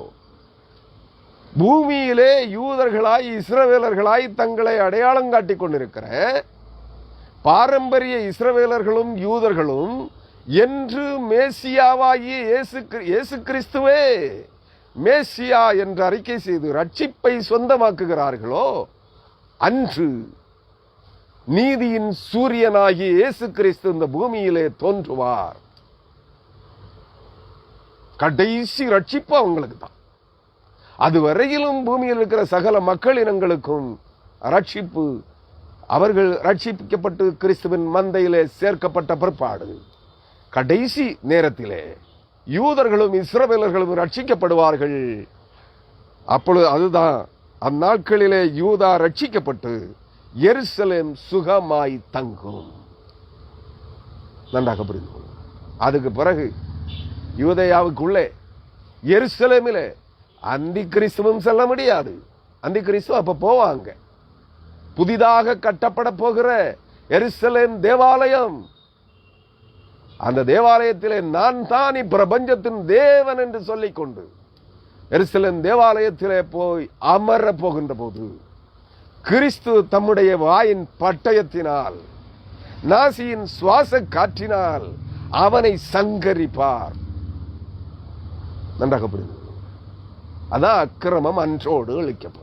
A: பூமியிலே யூதர்களாய் இஸ்ரவேலர்களாய் தங்களை அடையாளம் காட்டிக் கொண்டிருக்கிற பாரம்பரிய இஸ்ரவேலர்களும் யூதர்களும் என்று மேசியாவாகிய இயேசு கிறிஸ்துவே மேசியா என்று அறிக்கை செய்து ரட்சிப்பை சொந்தமாக்குகிறார்களோ, அன்று நீதியின் சூரியனாகிய இயேசு கிறிஸ்து இந்த பூமியிலே தோன்றுவார். கடைசி ரட்சிப்பு அவங்களுக்கு தான். அதுவரையிலும் பூமியில் இருக்கிற சகல மக்கள் இனங்களுக்கும் ரட்சிப்பு, அவர்கள் ரட்சிக்கப்பட்டு கிறிஸ்துவின் மந்தையிலே சேர்க்கப்பட்ட பிற்பாடு கடைசி நேரத்திலே யூதர்களும் இஸ்ரவேலர்களும் ரட்சிக்கப்படுவார்கள். அப்பொழுது அதுதான் அந்நாட்களிலே யூதா ரட்சிக்கப்பட்டு எருசலேம் சுகமாய் தங்கும். நன்றாக புரிந்து கொள்ளும். அதுக்கு பிறகு யூதேயாவுக்குள்ளே எருசலேமிலே அந்தி கிறிஸ்துவும் செல்ல முடியாது. அந்தி கிறிஸ்து அப்ப போவாங்க. புதிதாக கட்டப்பட போகிற எருசலேம் தேவாலயம், அந்த தேவாலயத்திலே நான் தான் பிரபஞ்சத்தின் தேவன் என்று சொல்லிக் கொண்டு எருசலேம் தேவாலயத்திலே போய் அமர போகின்ற போது கிறிஸ்து தம்முடைய வாயின் பட்டயத்தினால், நாசியின் சுவாச காற்றினால் அவனை சங்கரிப்பார். நன்றாக புரிந்து. அதான் அக்கிரமம் அன்றோடு அழிக்கப்படும்.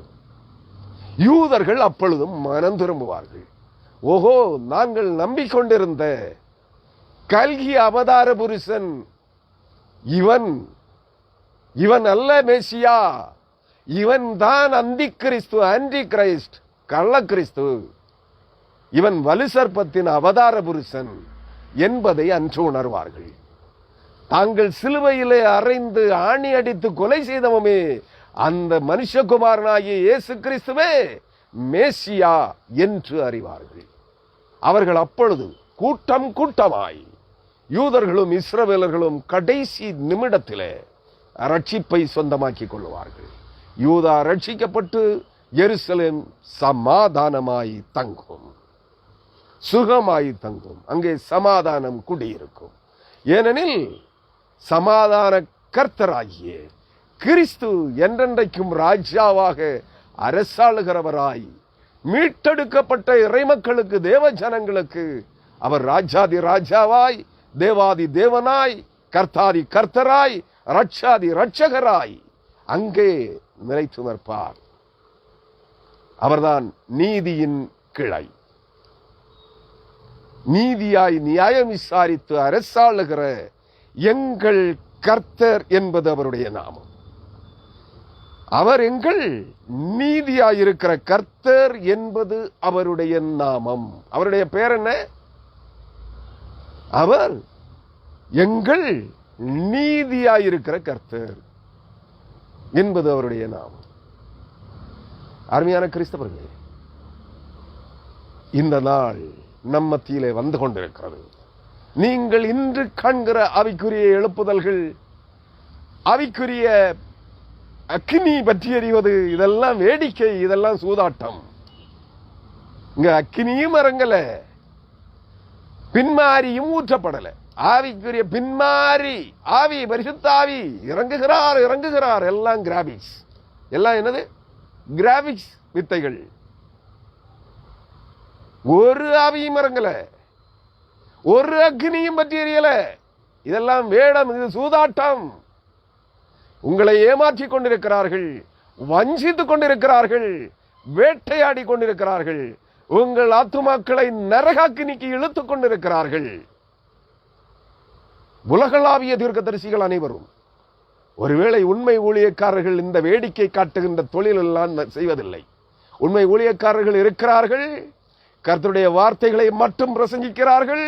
A: யூதர்கள் அப்பொழுதும் மனம் திரும்புவார்கள். ஓஹோ, நாங்கள் நம்பிக்கொண்டிருந்த கல்கி அவதார புருஷன் இவன், இவன் அல்ல மேசியா, இவன் தான் அந்தி கிறிஸ்து, ஆன்டி கிரைஸ்ட், கள்ள கிறிஸ்து, இவன் வலுசர்ப்பத்தின் அவதார புருஷன் என்பதை அன்று உணர்வார்கள். தாங்கள் சிலுவையிலே அறைந்து ஆணி அடித்து கொலை செய்தவமே அந்த மனுஷகுமாரனாகிய இயேசு கிறிஸ்துவே மேசியா என்று அறிவார்கள். அவர்கள் அப்பொழுது கூட்டம் கூட்டமாய் யூதர்களும் இஸ்ரவேலர்களும் கடைசி நிமிடத்திலே ரட்சிப்பை சொந்தமாக்கிக் கொள்வார்கள். யூதா ரட்சிக்கப்பட்டு எருசலேம் சமாதானமாய் தங்கும், சுகமாய் தங்கும். அங்கே சமாதானம் குடியிருக்கும். ஏனெனில் சமாதான கர்த்தராகிய கிறிஸ்து என்றென்றைக்கும் ராஜாவாக அரசாளுகிறவராய் மீட்டெடுக்கப்பட்ட இறைமக்களுக்கு, தேவ ஜனங்களுக்கு அவர் ராஜாதி ராஜாவாய், தேவாதி தேவனாய், கர்த்தாதி கர்த்தராய், ரட்சாதி ரட்சகராய் அங்கே நிலைத்து நிற்பார். அவர்தான் நீதியின் கிளை. நீதியாய் நியாயம் விசாரித்து அரசாளுகிற எங்கள் கர்த்தர் என்பது அவருடைய நாமம். அவர் எங்கள் நீதியாயிருக்கிற கர்த்தர் என்பது அவருடைய நாமம். அவருடைய பெயர் என்ன? அவர் எங்கள் நீதியாயிருக்கிற கர்த்தர் என்பது அவருடைய நாமம். அருமையான கிறிஸ்தவர்களே, இந்த நாள் நம் மத்தியிலே வந்து கொண்டிருக்கிறது. நீங்கள் இன்று காண்கிற ஆவிக்குரிய எழுப்புதல்கள், ஆவிக்குரிய அக்கினி பற்றி எறிவது, இதெல்லாம் வேடிக்கை, இதெல்லாம் சூதாட்டம். இங்க அக்கினியும் இறங்கல, பின்மாரியும் ஊற்றப்படல. ஆவிக்குரிய பின்மாரி ஆவி, பரிசுத்த ஆவி இறங்குகிறார் இறங்குகிறார். எல்லாம் கிராபிக்ஸ். எல்லாம் என்னது? கிராபிக்ஸ் வித்தைகள். ஒரு ஆவியும் இறங்கல, ஒரு அக்னியும் பற்றி எரியல. இதெல்லாம் வேடம், இது சூதாட்டம். உங்களை ஏமாற்றிக் கொண்டிருக்கிறார்கள், வஞ்சித்துக் கொண்டிருக்கிறார்கள், வேட்டையாடி கொண்டிருக்கிறார்கள். உங்கள் ஆத்துமாக்களை நரகாக்கினிக்கு இழுத்துக் கொண்டிருக்கிறார்கள். உலகளாவிய தீர்க்கதரிசிகள் அனைவரும் ஒருவேளை உண்மை ஊழியக்காரர்கள் இந்த வேடிக்கை காட்டுகின்ற தொழில் எல்லாம் செய்வதில்லை. உண்மை ஊழியக்காரர்கள் இருக்கிறார்கள், கர்த்தருடைய வார்த்தைகளை மட்டும் பிரசங்கிக்கிறார்கள்,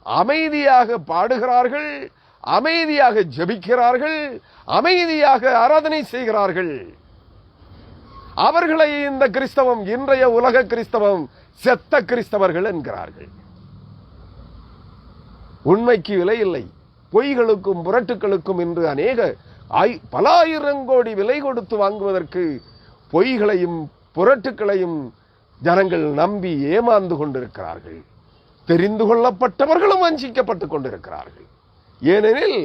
A: அமைதியாக பாடுகிறார்கள், அமைதியாக ஜெபிக்கிறார்கள், அமைதியாக ஆராதனை செய்கிறார்கள். அவர்களை இந்த கிறிஸ்தவம், இன்றைய உலக கிறிஸ்தவம் செத்த கிறிஸ்தவர்கள் என்கிறார்கள். உண்மைக்கு விலை இல்லை. பொய்களுக்கும் புரட்டுக்களுக்கும் இன்று அநேக பல ஆயிரம் கோடி விலை கொடுத்து வாங்குவதற்கு பொய்களையும் புரட்டுக்களையும் ஜனங்கள் நம்பி ஏமாந்து கொண்டிருக்கிறார்கள். தெரிந்து கொள்ளப்பட்டவர்களும் வஞ்சிக்கப்பட்டுக் கொண்டிருக்கிறார்கள். ஏனெனில்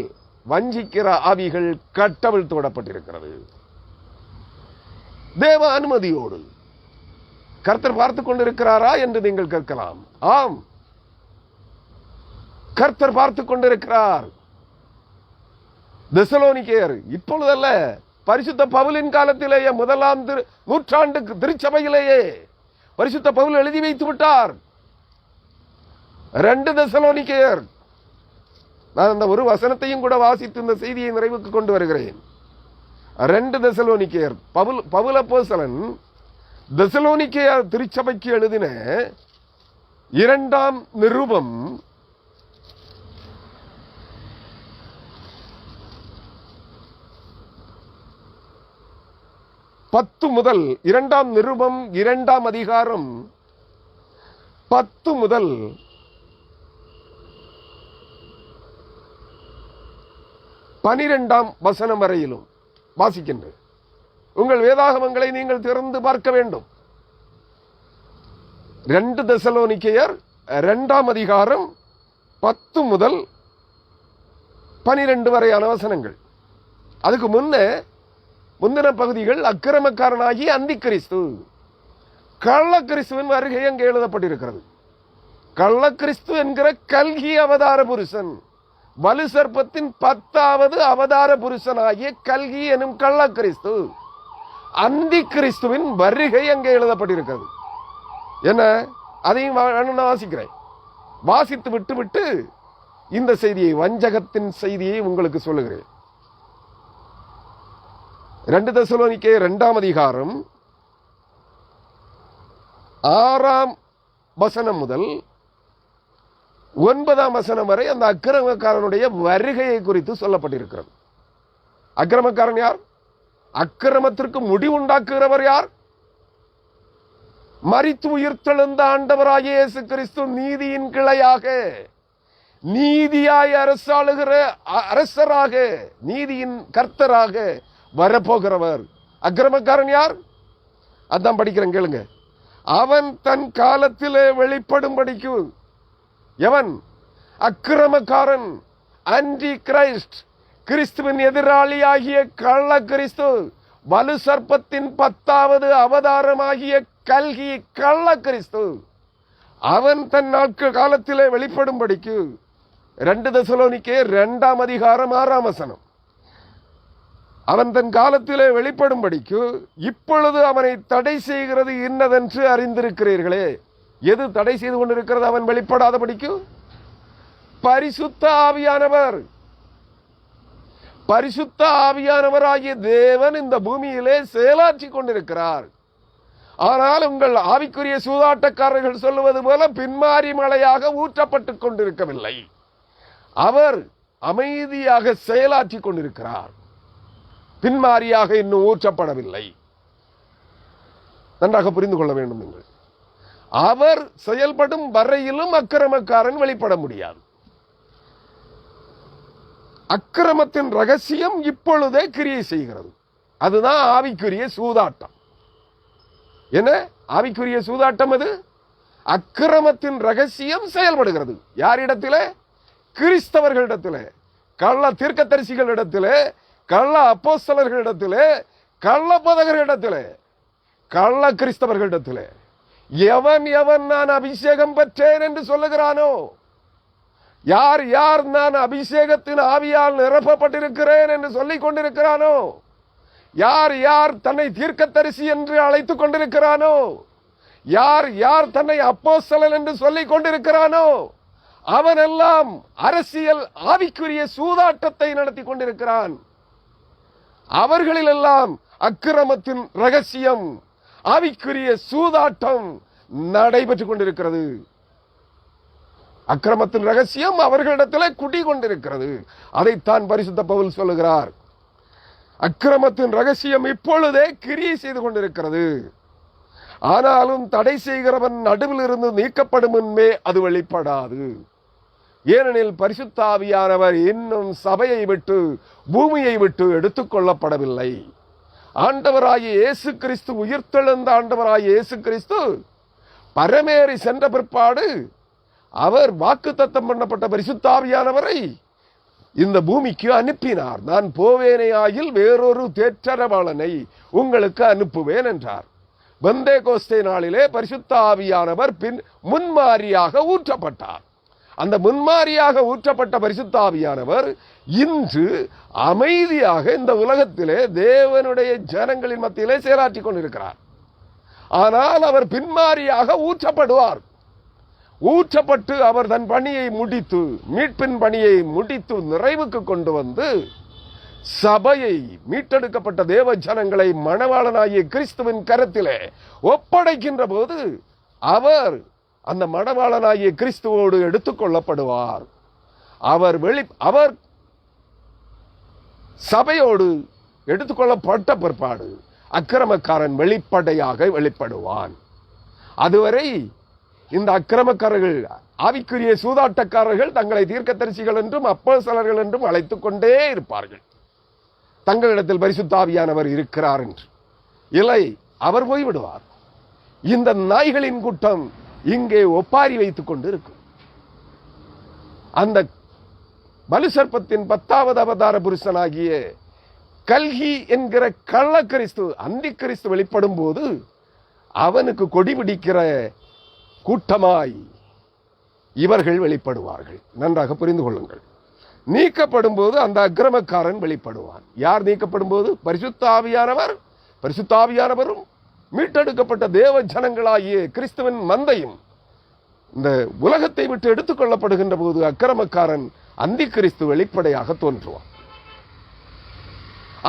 A: வஞ்சிக்கிற ஆவிகள் கட்டவிழ்த்து விடப்பட்டிருக்கிறது. தேவ அனுமதியோடு கர்த்தர் பார்த்துக் கொண்டிருக்கிறாரா என்று நீங்கள் கேட்கலாம். ஆம், கர்த்தர் பார்த்துக் கொண்டிருக்கிறார். தெசலோனிக்கேயர் இப்பொழுதல்ல, பரிசுத்த பவுலின் காலத்திலேயே, முதலாம் நூற்றாண்டு திருச்சபையிலேயே பரிசுத்த பவுல் எழுதி வைத்து விட்டார். 2 தெசலோனிக்கேயர். நான் அந்த ஒரு வசனத்தையும் கூட வாசித்து இந்த செய்தியை நிறைவுக்கு கொண்டு வருகிறேன். 2 தெசலோனிக்கேயர். பவுல் அப்போஸ்தலன் தெசலோனிக்கேயர் திருச்சபைக்கு எழுதின 2ஆம் நிருபம் 10 முதல் 2ஆம் நிருபம் 2ஆம் அதிகாரம் 10 முதல் 12ஆம் வசனம் வரையிலும் வாசிக்கின்றேன். உங்கள் வேதாகமங்களை நீங்கள் திறந்து பார்க்க வேண்டும். 2 தெசலோனிக்கேயர் 2ஆம் அதிகாரம் 10 முதல் 12 வரையான வசனங்கள். அதுக்கு முந்தின பகுதிகள் அக்கிரமக்காரனாகி அந்தி கிறிஸ்து, கள்ள கிறிஸ்துவின் வருகை அங்கே எழுதப்பட்டிருக்கிறது. கள்ள கிறிஸ்து என்கிற கல்கி அவதார புருஷன், வலு சர்ப்பத்தின் 10வது அவதார புருஷனாகிய கல்கி எனும் கள்ள கிறிஸ்து, அந்தி கிறிஸ்துவின் வருகை அங்கே எழுதப்பட்டிருக்கிறது. என்ன? அதையும் நான் வாசிக்கிறேன். வாசித்து விட்டு இந்த செய்தியை, வஞ்சகத்தின் செய்தியை உங்களுக்கு சொல்லுகிறேன். 2 தெசலோனிக்கேயர் 2ஆம் அதிகாரம் 6ஆம் வசனம் முதல் 9ஆம் வசனம் வரை அந்த அக்கிரமக்காரனுடைய வருகையை குறித்து சொல்லப்பட்டிருக்கிறது. அக்கிரமக்காரன் யார்? அக்கிரமத்திற்கு முடிவுண்டாக்குகிறவர் யார்? மரித்து உயிர்த்தெழுந்த ஆண்டவராகிய இயேசு கிறிஸ்து நீதியின் கிளையாக, நீதியாய் அரசாளுகிற அரசராக, நீதியின் கர்த்தராக வரப்போகிறவர். அக்கிரமக்காரன் யார்? அதான் படிக்கிறேன், கேளுங்க. அவன் தன் காலத்திலே வெளிப்படும்படிக்கு, எவன்? அக்கிரமக்காரன், ஆன்டி கிரைஸ்ட், கிறிஸ்துவின் எதிராளியாகிய கள்ள கிறிஸ்து, வலு சர்ப்பத்தின் 10வது அவதாரமாகிய கல்கி கள்ள கிறிஸ்து, அவன் தன் நாட்கள் காலத்திலே வெளிப்படும்படிக்கு. 2 தெசலோனிக்கேயர் 2ஆம் அதிகாரம் 6ஆம் வசனம். அவன் தன் காலத்திலே வெளிப்படும்படிக்கு இப்பொழுது அவனை தடை செய்கிறது இன்னதென்று அறிந்திருக்கிறீர்களே. எது தடை செய்து கொண்டிருக்கிறது அவன் வெளிப்படாதபடிக்கு? பரிசுத்த ஆவியானவர். பரிசுத்த ஆவியானவராகிய தேவன் இந்த பூமியிலே செயலாற்றி கொண்டிருக்கிறார். ஆனால் உங்கள் ஆவிக்குரிய சூதாட்டக்காரர்கள் சொல்லுவது போல பின்மாறி மழையாக ஊற்றப்பட்டுக் கொண்டிருக்கவில்லை. அவர் அமைதியாக செயலாற்றி கொண்டிருக்கிறார். பின்மாரியாக இன்னும் ஊற்றப்படவில்லை. நன்றாக புரிந்து கொள்ள வேண்டும். நீங்கள் அவர் செயல்படும் வரையிலும் அக்கிரமக்காரன் வெளிப்பட முடியாது. அக்கிரமத்தின் ரகசியம் இப்பொழுதே கிரியை செய்கிறது. அதுதான் ஆவிக்குரிய சூதாட்டம். என்ன ஆவிக்குரிய சூதாட்டம்? அது அக்கிரமத்தின் ரகசியம் செயல்படுகிறது. யாரிடத்திலே? கிறிஸ்தவர்களிடத்திலே, கள்ள தீர்க்கதரிசிகளிடத்திலே, கள்ள அப்போஸ்தலர்களிடத்திலே, கள்ள போதகர்களிடத்திலே, கள்ள கிறிஸ்தவர்களிடத்திலே. எவன் எவன் நான் அபிஷேகம் பெற்றேன் என்று சொல்லுகிறானோ, யார் யார் நான் அபிஷேகத்தின் ஆவியால் நிரப்பப்பட்டிருக்கிறேன் என்று சொல்லிக் கொண்டிருக்கிறானோ, யார் யார் தன்னை தீர்க்கதரிசி என்று அழைத்துக் கொண்டிருக்கிறானோ, யார் யார் தன்னை அப்போஸ்தலன் என்று சொல்லிக் கொண்டிருக்கிறானோ, அவனெல்லாம் அரசியல் ஆவிக்குரிய சூதாட்டத்தை நடத்தி கொண்டிருக்கிறான். அவர்களிலெல்லாம் அக்கிரமத்தின் ரகசியம், ஆவிக்குரிய சூதாட்டம் நடைபெற்றுக் கொண்டிருக்கிறது. அக்கிரமத்தின் ரகசியம் அவர்களிடத்தில் குடிகொண்டிருக்கிறது. அதைத்தான் பரிசுத்த பவுல் சொல்லுகிறார். அக்கிரமத்தின் ரகசியம் இப்பொழுதே கிரியை செய்து கொண்டிருக்கிறது. ஆனாலும் தடை செய்கிறவன் நடுவில் இருந்து நீக்கப்படும் முன்பே அது வெளிப்படாது. ஏனெனில் பரிசுத்த ஆவியானவர் இன்னும் சபையை விட்டு பூமியை விட்டு எடுத்துக் கொள்ளப்படவில்லை. ஆண்டவராகிய இயேசு கிறிஸ்து, உயிர்த்தெழுந்த ஆண்டவராகிய இயேசு கிறிஸ்து பரமேறி சென்ற பிற்பாடு அவர் வாக்குத்தத்தம் பண்ணப்பட்ட பரிசுத்த ஆவியானவரை இந்த பூமிக்கு அனுப்பினார். நான் போவேனே ஆகில் வேறொரு தேற்றரவாளனை உங்களுக்கு அனுப்புவேன் என்றார். பெந்தேகோஸ்தே நாளிலே பரிசுத்த ஆவியானவர் முன்மாரியாக ஊற்றப்பட்டார். அந்த முன்மாரியாக ஊற்றப்பட்ட பரிசுத்த ஆவியானவர் இன்று அமைதியாக இந்த உலகத்திலே தேவனுடைய ஜனங்களின் மத்தியிலே செயலாற்றிக் கொண்டிருக்கிறார். ஆனால் அவர் பின்மாரியாக ஊற்றப்படுவார். ஊற்றப்பட்டு அவர் தன் பணியை முடித்து, மீட்பின் பணியை முடித்து நிறைவுக்கு கொண்டு வந்து சபையை, மீட்டெடுக்கப்பட்ட தேவ ஜனங்களை மணவாளனாகிய கிறிஸ்துவின் கரத்திலே ஒப்படைக்கின்ற போது அவர் அந்த மணவாளனாகிய கிறிஸ்துவோடு எடுத்துக் கொள்ளப்படுவார். அவர் சபையோடு எடுத்துக்கொள்ளப்பட்ட பிற்பாடு அக்கிரமக்காரன் வெளிப்படையாக வெளிப்படுவான். அதுவரை இந்த அக்கிரமக்காரர்கள், ஆவிக்குரிய சூதாட்டக்காரர்கள் தங்களை தீர்க்கதரிசிகள் என்றும் அப்போஸ்தலர்கள் என்றும் அழைத்துக் கொண்டே இருப்பார்கள். தங்களிடத்தில் பரிசுத்த ஆவியானவர் இருக்கிறார் என்று. இல்லை, அவர் போய்விடுவார். இந்த நாய்களின் கூட்டம் இங்கே ஒப்பாரி வைத்துக் கொண்டு இருக்கும். அந்த பலுசர்ப்பத்தின் 10வது அவதார புருஷனாகிய கல்கி என்கிற கள்ள கிறிஸ்து, அந்தி கிறிஸ்து வெளிப்படும் போது அவனுக்கு கொடி பிடிக்கிற கூட்டமாய் இவர்கள் வெளிப்படுவார்கள். நன்றாக புரிந்து கொள்ளுங்கள். நீக்கப்படும் போது அந்த அக்கிரமக்காரன் வெளிப்படுவான். யார் நீக்கப்படும் போது? பரிசுத்த ஆவியானவர், பரிசுத்த ஆவியானவரும் மீட்டெடுக்கப்பட்ட தேவ ஜனங்களாகிய கிறிஸ்துவின் மந்தையும் இந்த உலகத்தை விட்டு எடுத்துக் கொள்ளப்படுகின்ற போது அக்கிரமக்காரன் அந்தி கிறிஸ்து வெளிப்படையாக தோன்றுவான்.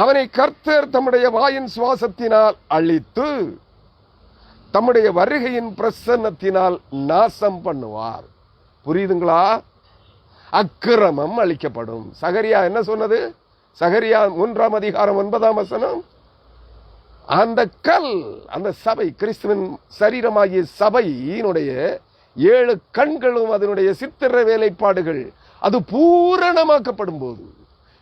A: அவனை கர்த்தர் தம்முடைய வாயின் சுவாசத்தினால் அழித்து தம்முடைய வருகையின் பிரசன்னத்தினால் நாசம் பண்ணுவார். புரியுதுங்களா? அக்கிரமம் அழிக்கப்படும். சகரியா என்ன சொன்னது? சகரியா 3 அதிகாரம் 9 அந்த கல், அந்த சபை, கிறிஸ்துவின் சரீரமாகிய சபையினுடைய 7 கண்களும் அதனுடைய சித்திர வேலைப்பாடுகள் அது பூரணமாக்கப்படும் போது,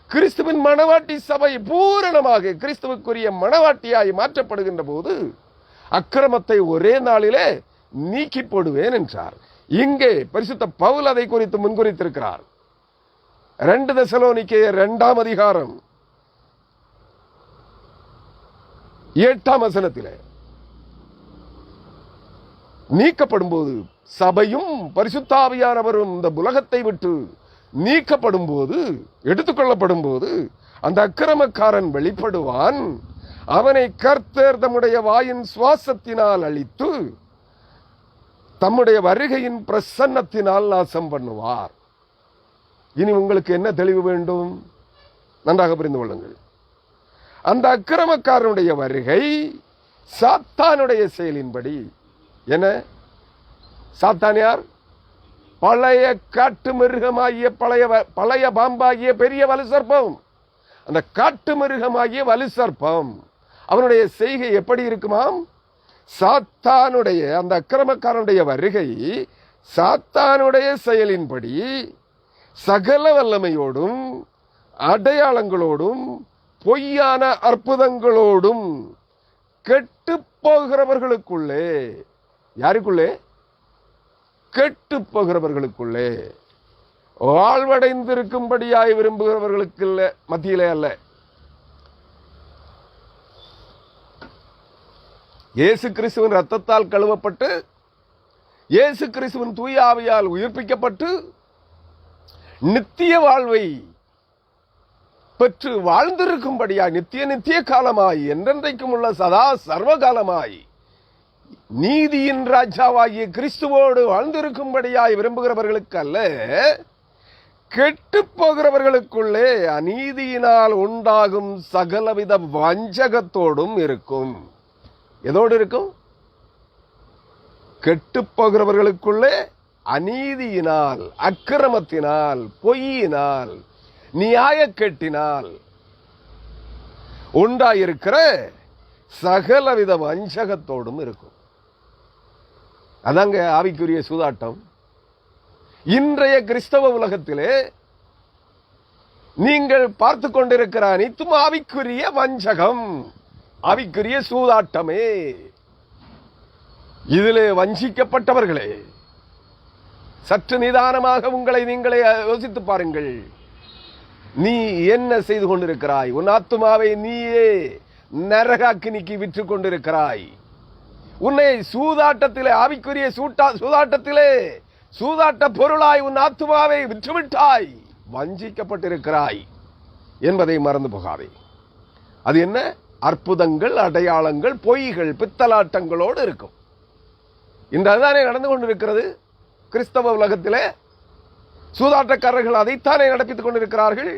A: கிறிஸ்துவின் மணவாட்டி சபை பூரணமாக கிறிஸ்துவுக்குரிய மணவாட்டியாய் மாற்றப்படுகின்ற போது அக்கிரமத்தை ஒரே நாளிலே நீக்கி போடுவேன் என்றார். இங்கே பரிசுத்த பவுல் அதை குறித்து முன்குறித்திருக்கிறார். 2 தெசலோனிக்கேயர் 2 அதிகாரம் 8 நீக்கப்படும் போது, சபையும் பரிசுத்தாவியானவரும் இந்த உலகத்தை விட்டு நீக்கப்படும் போது, எடுத்துக்கொள்ளப்படும் போது, அந்த அக்கிரமக்காரன் வெளிப்படுவான். அவனை கர்த்தர் தம்முடைய வாயின் சுவாசத்தினால் அழித்து தம்முடைய வருகையின் பிரசன்னத்தினால் நாசம் பண்ணுவார். இனி உங்களுக்கு என்ன தெளிவு வேண்டும்? நன்றாக புரிந்து கொள்ளுங்கள். அந்த அக்கிரமக்காரனுடைய வருகை சாத்தானுடைய செயலின்படி. என்ன சாத்தான் யார்? பழைய காட்டு மிருகமாகிய பழைய பாம்பாகிய பெரிய வலுசர்ப்பம். அந்த காட்டு மிருகமாகிய வலுசர்ப்பம் அவனுடைய செய்கை எப்படி இருக்குமாம்? சாத்தானுடைய, அந்த அக்கிரமக்காரனுடைய வருகை சாத்தானுடைய செயலின்படி சகல வல்லமையோடும் அடையாளங்களோடும் பொய்யான அற்புதங்களோடும் கெட்டு போகிறவர்களுக்குள்ளே. யாருக்குள்ளே? கெட்டு போகிறவர்களுக்குள்ளே, வாழ்வடைந்திருக்கும்படியாய் விரும்புகிறவர்களுக்கு மத்தியிலே அல்ல. இயேசு கிறிஸ்துவின் ரத்தத்தால் கழுவப்பட்டு, இயேசு கிறிஸ்துவின் தூய ஆவியால் உயிர்ப்பிக்கப்பட்டு, நித்திய வாழ்வை பெற்று வாழ்ந்திருக்கும்படியாய், நித்திய காலமாய், என்றென்றைக்கும் உள்ள சதா சர்வகாலமாய் நீதியின் ராஜாவாகிய கிறிஸ்துவோடு வாழ்ந்திருக்கும்படியாய் விரும்புகிறவர்களுக்கு அல்ல, கெட்டு போகிறவர்களுக்குள்ளே அநீதியினால் உண்டாகும் சகலவித வஞ்சகத்தோடும் இருக்கும். எதோடு இருக்கும்? கெட்டு போகிறவர்களுக்குள்ளே அநீதியினால், அக்கிரமத்தினால், பொய்யினால், நியாயக்கேட்டினால் உண்டாயிருக்கிற சகலவித வஞ்சகத்தோடும் இருக்கும். அதாங்க ஆவிக்குரிய சூதாட்டம். இன்றைய கிறிஸ்தவ உலகத்திலே நீங்கள் பார்த்து கொண்டிருக்கிற அனைத்தும் ஆவிக்குரிய வஞ்சகம், ஆவிக்குரிய சூதாட்டமே. இதிலே வஞ்சிக்கப்பட்டவர்களே, சற்று நிதானமாக உங்களை நீங்களே யோசித்து பாருங்கள். நீ என்ன செய்து கொண்டிருக்கிறாய்? உன் ஆத்துமாவை நீயே நரகாக்கினிக்கு விற்று கொண்டிருக்கிறாய். உன்னை சூதாட்டத்திலே, ஆவிக்குரிய சூதாட்டத்திலே சூதாட்ட பொருளாய் உன் ஆத்துமாவை விற்றுவிட்டாய், வஞ்சிக்கப்பட்டிருக்கிறாய் என்பதை மறந்து போகாதே. அது என்ன? அற்புதங்கள், அடையாளங்கள், பொய்கள், பித்தலாட்டங்களோடு இருக்கும். இன்று அதுதானே நடந்து கொண்டிருக்கிறது கிறிஸ்தவ உலகத்திலே. சூதாட்டக்காரர்கள் அதைத்தானே நடப்பித்துக் கொண்டிருக்கிறார்கள்.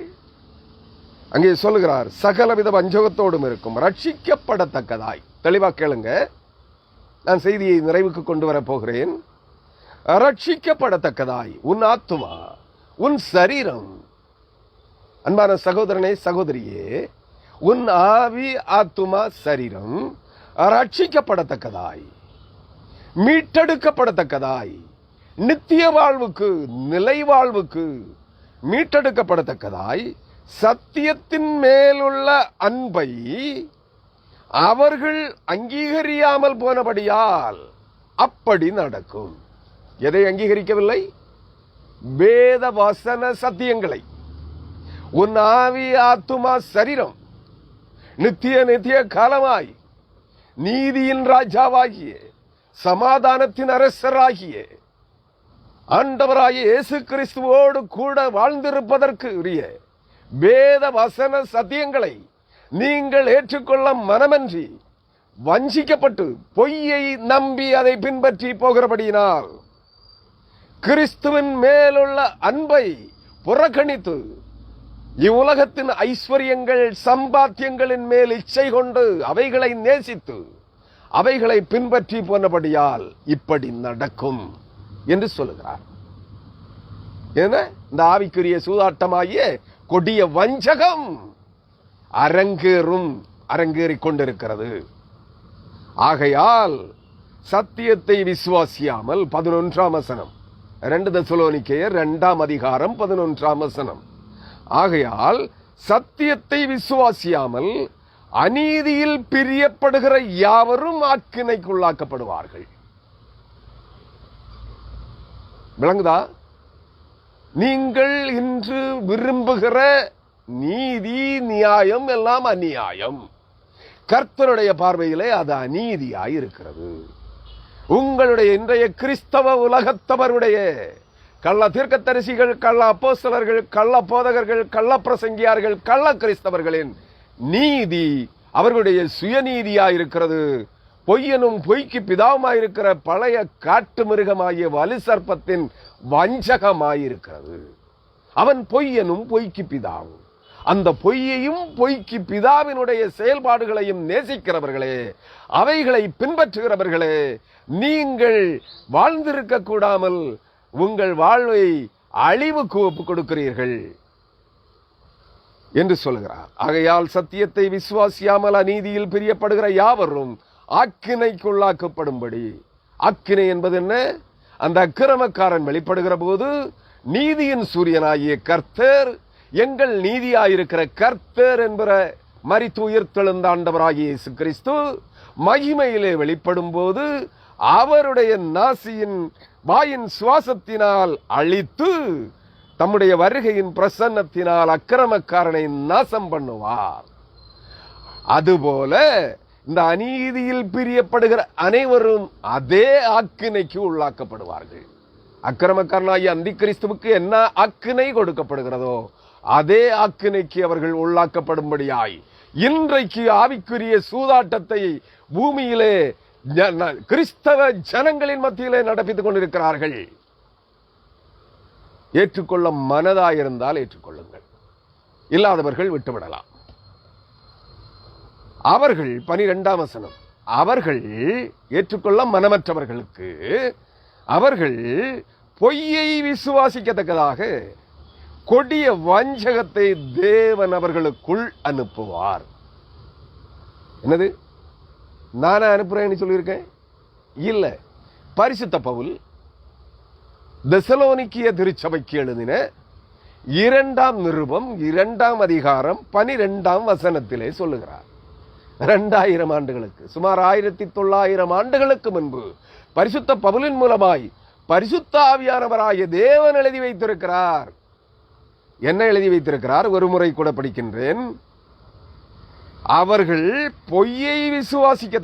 A: அங்கே சொல்லுகிறார், சகலவித வஞ்சகத்தோடும் இருக்கும், ரட்சிக்கப்படத்தக்கதாய். தெளிவாக கேளுங்க, நான் செய்தியை நிறைவுக்கு கொண்டு வரப் போகிறேன். ரட்சிக்கப்படத்தக்கதாய் உன் ஆத்துமா, உன் சரீரம். அன்பான சகோதரனே, சகோதரியே, உன் ஆவி, ஆத்துமா, சரீரம் ரட்சிக்கப்படத்தக்கதாய், மீட்டெடுக்கப்படத்தக்கதாய், நித்திய வாழ்வுக்கு, நிலை வாழ்வுக்கு மீட்டெடுக்கப்படத்தக்கதாய் சத்தியத்தின் மேலுள்ள அன்பை அவர்கள் அங்கீகரியாமல் போனபடியால் அப்படி நடக்கும். எதை அங்கீகரிக்கவில்லை? வேத வசன சத்தியங்களை. உன் ஆவி, ஆத்துமா, சரீரம் நித்திய காலமாய் நீதியின் ராஜாவாகிய, சமாதானத்தின் அரசராகிய ஆண்டவராகிய இயேசு கிறிஸ்துவோடு கூட வாழ்ந்திருப்பதற்கு உரிய வேத வசன சத்தியங்களை நீங்கள் ஏற்றுக்கொள்ள மனமன்றி வஞ்சிக்கப்பட்டு பொய்யை நம்பி அதை பின்பற்றி போகிறபடியினால் கிறிஸ்துவின் மேலுள்ள அன்பை புறக்கணித்து இவ்வுலகத்தின் ஐஸ்வர்யங்கள் சம்பாத்தியங்களின் மேல் இச்சை கொண்டு அவைகளை நேசித்து அவைகளை பின்பற்றி போனபடியால் இப்படி நடக்கும் என்று சொல்லுகிறார். ஏன்னா இந்த ஆவிக்குரிய சூதாட்டமாகிய கொடிய வஞ்சகம் அரங்கேறிக் கொண்டிருக்கிறது. ஆகையால் சத்தியத்தை விசுவாசியாமல் 11ஆம் வசனம் 2 தெசலோனிக்கேயர் 2ஆம் அதிகாரம் 11ஆம் வசனம். ஆகையால் சத்தியத்தை விசுவாசியாமல் அநீதியில் பிரியப்படுகிற யாவரும் ஆக்கினைக்குள்ளாக்கப்படுவார்கள். விளங்குதா? நீங்கள் இன்று விரும்புகிற நீதி நியாயம் எல்லாம் அநியாயம். கர்த்தருடைய பார்வையிலே அது அநீதியாய் இருக்கிறது. உங்களுடைய இன்றைய கிறிஸ்தவ உலகத்தவருடைய கள்ள தீர்க்கதரிசிகள், கள்ள அப்போஸ்தலர்கள், கள்ள போதகர்கள், கள்ள பிரசங்கியார்கள், கள்ள கிறிஸ்தவர்களின் நீதி அவர்களுடைய சுயநீதியாயிருக்கிறது. பொய்யனும் பொய்க்கு பிதாவுமாயிருக்கிற பழைய காட்டு மிருகமாகிய வலு சர்ப்பத்தின் வஞ்சகமாயிருக்கிறது. அவன் பொய்யனும் பொய்க்கு பிதாவும். அந்த பொய்யையும் பொய்க்கு பிதாவினுடைய செயல்பாடுகளையும் நேசிக்கிறவர்களே, அவைகளை பின்பற்றுகிறவர்களே, நீங்கள் வாழ்ந்திருக்க கூடாமல் உங்கள் வாழ்வை அழிவுக்கு ஒப்புக் கொடுக்கிறீர்கள் என்று சொல்கிறார். ஆகையால் சத்தியத்தை விசுவாசியாமல் அநீதியில் பிரியப்படுகிற யாவரும் ஆக்கினைக்குள்ளாக்கப்படும்படி. ஆக்கினை என்பது என்ன? அந்த அக்கிரமக்காரன் வெளிப்படுகிற போது நீதியின் சூரியனாகிய கர்த்தர், எங்கள் நீதியாயிருக்கிற கர்த்தர் என்கிற மரித்து உயிர்த்தெழுந்த ஆண்டவராகிய இயேசு கிறிஸ்து மகிமையிலே வெளிப்படும் போது அவருடைய நாசியின் வாயின் சுவாசத்தினால் அழித்து தம்முடைய வருகையின் பிரசன்னத்தினால் அக்கிரமக்காரனை நாசம் பண்ணுவார். அதுபோல இந்த அநீதியில் பிரியப்படுகிற அனைவரும் அதே ஆக்கினைக்கு உள்ளாக்கப்படுவார்கள். அக்கிரமக்காரனாகிய அந்தி கிறிஸ்துவுக்கு என்ன ஆக்கினை கொடுக்கப்படுகிறதோ அதே ஆக்கினைக்கு அவர்கள் உள்ளாக்கப்படும்படியாய் இன்றைக்கு ஆவிக்குரிய சூதாட்டத்தை பூமியிலே கிறிஸ்தவ ஜனங்களின் மத்தியிலே நடப்பித்துக் கொண்டிருக்கிறார்கள். ஏற்றுக்கொள்ள மனதாயிருந்தால் ஏற்றுக்கொள்ளுங்கள், இல்லாதவர்கள் விட்டுவிடலாம். அவர்கள் 12ஆம் வசனம், அவர்கள் ஏற்றுக்கொள்ள மனமற்றவர்களுக்கு அவர்கள் பொய்யை விசுவாசிக்கத்தக்கதாக கொடிய வஞ்சகத்தை தேவன் அவர்களுக்குள் அனுப்புவார். என்னது? நானே அனுப்புறேன்னு சொல்லியிருக்கேன்? இல்ல, பரிசுத்த பவுல் தெசலோனிக்கிய திருச்சபைக்கு எழுதின 2ஆம் நிருபம் 2ஆம் அதிகாரம் 12ஆம் வசனத்திலே சொல்லுகிறார். 2000 ஆண்டுகளுக்கு, சுமார் 1900 ஆண்டுகளுக்கு முன்பு பரிசுத்த பவுலின் மூலமாய் பரிசுத்த ஆவியானவராகிய தேவன் எழுதி வைத்திருக்கிறார். என்ன எழுதி வைத்திருக்கிறார்? ஒரு முறை கூட படிக்கின்றேன். அவர்கள் பொய்யை விசுவாசிக்க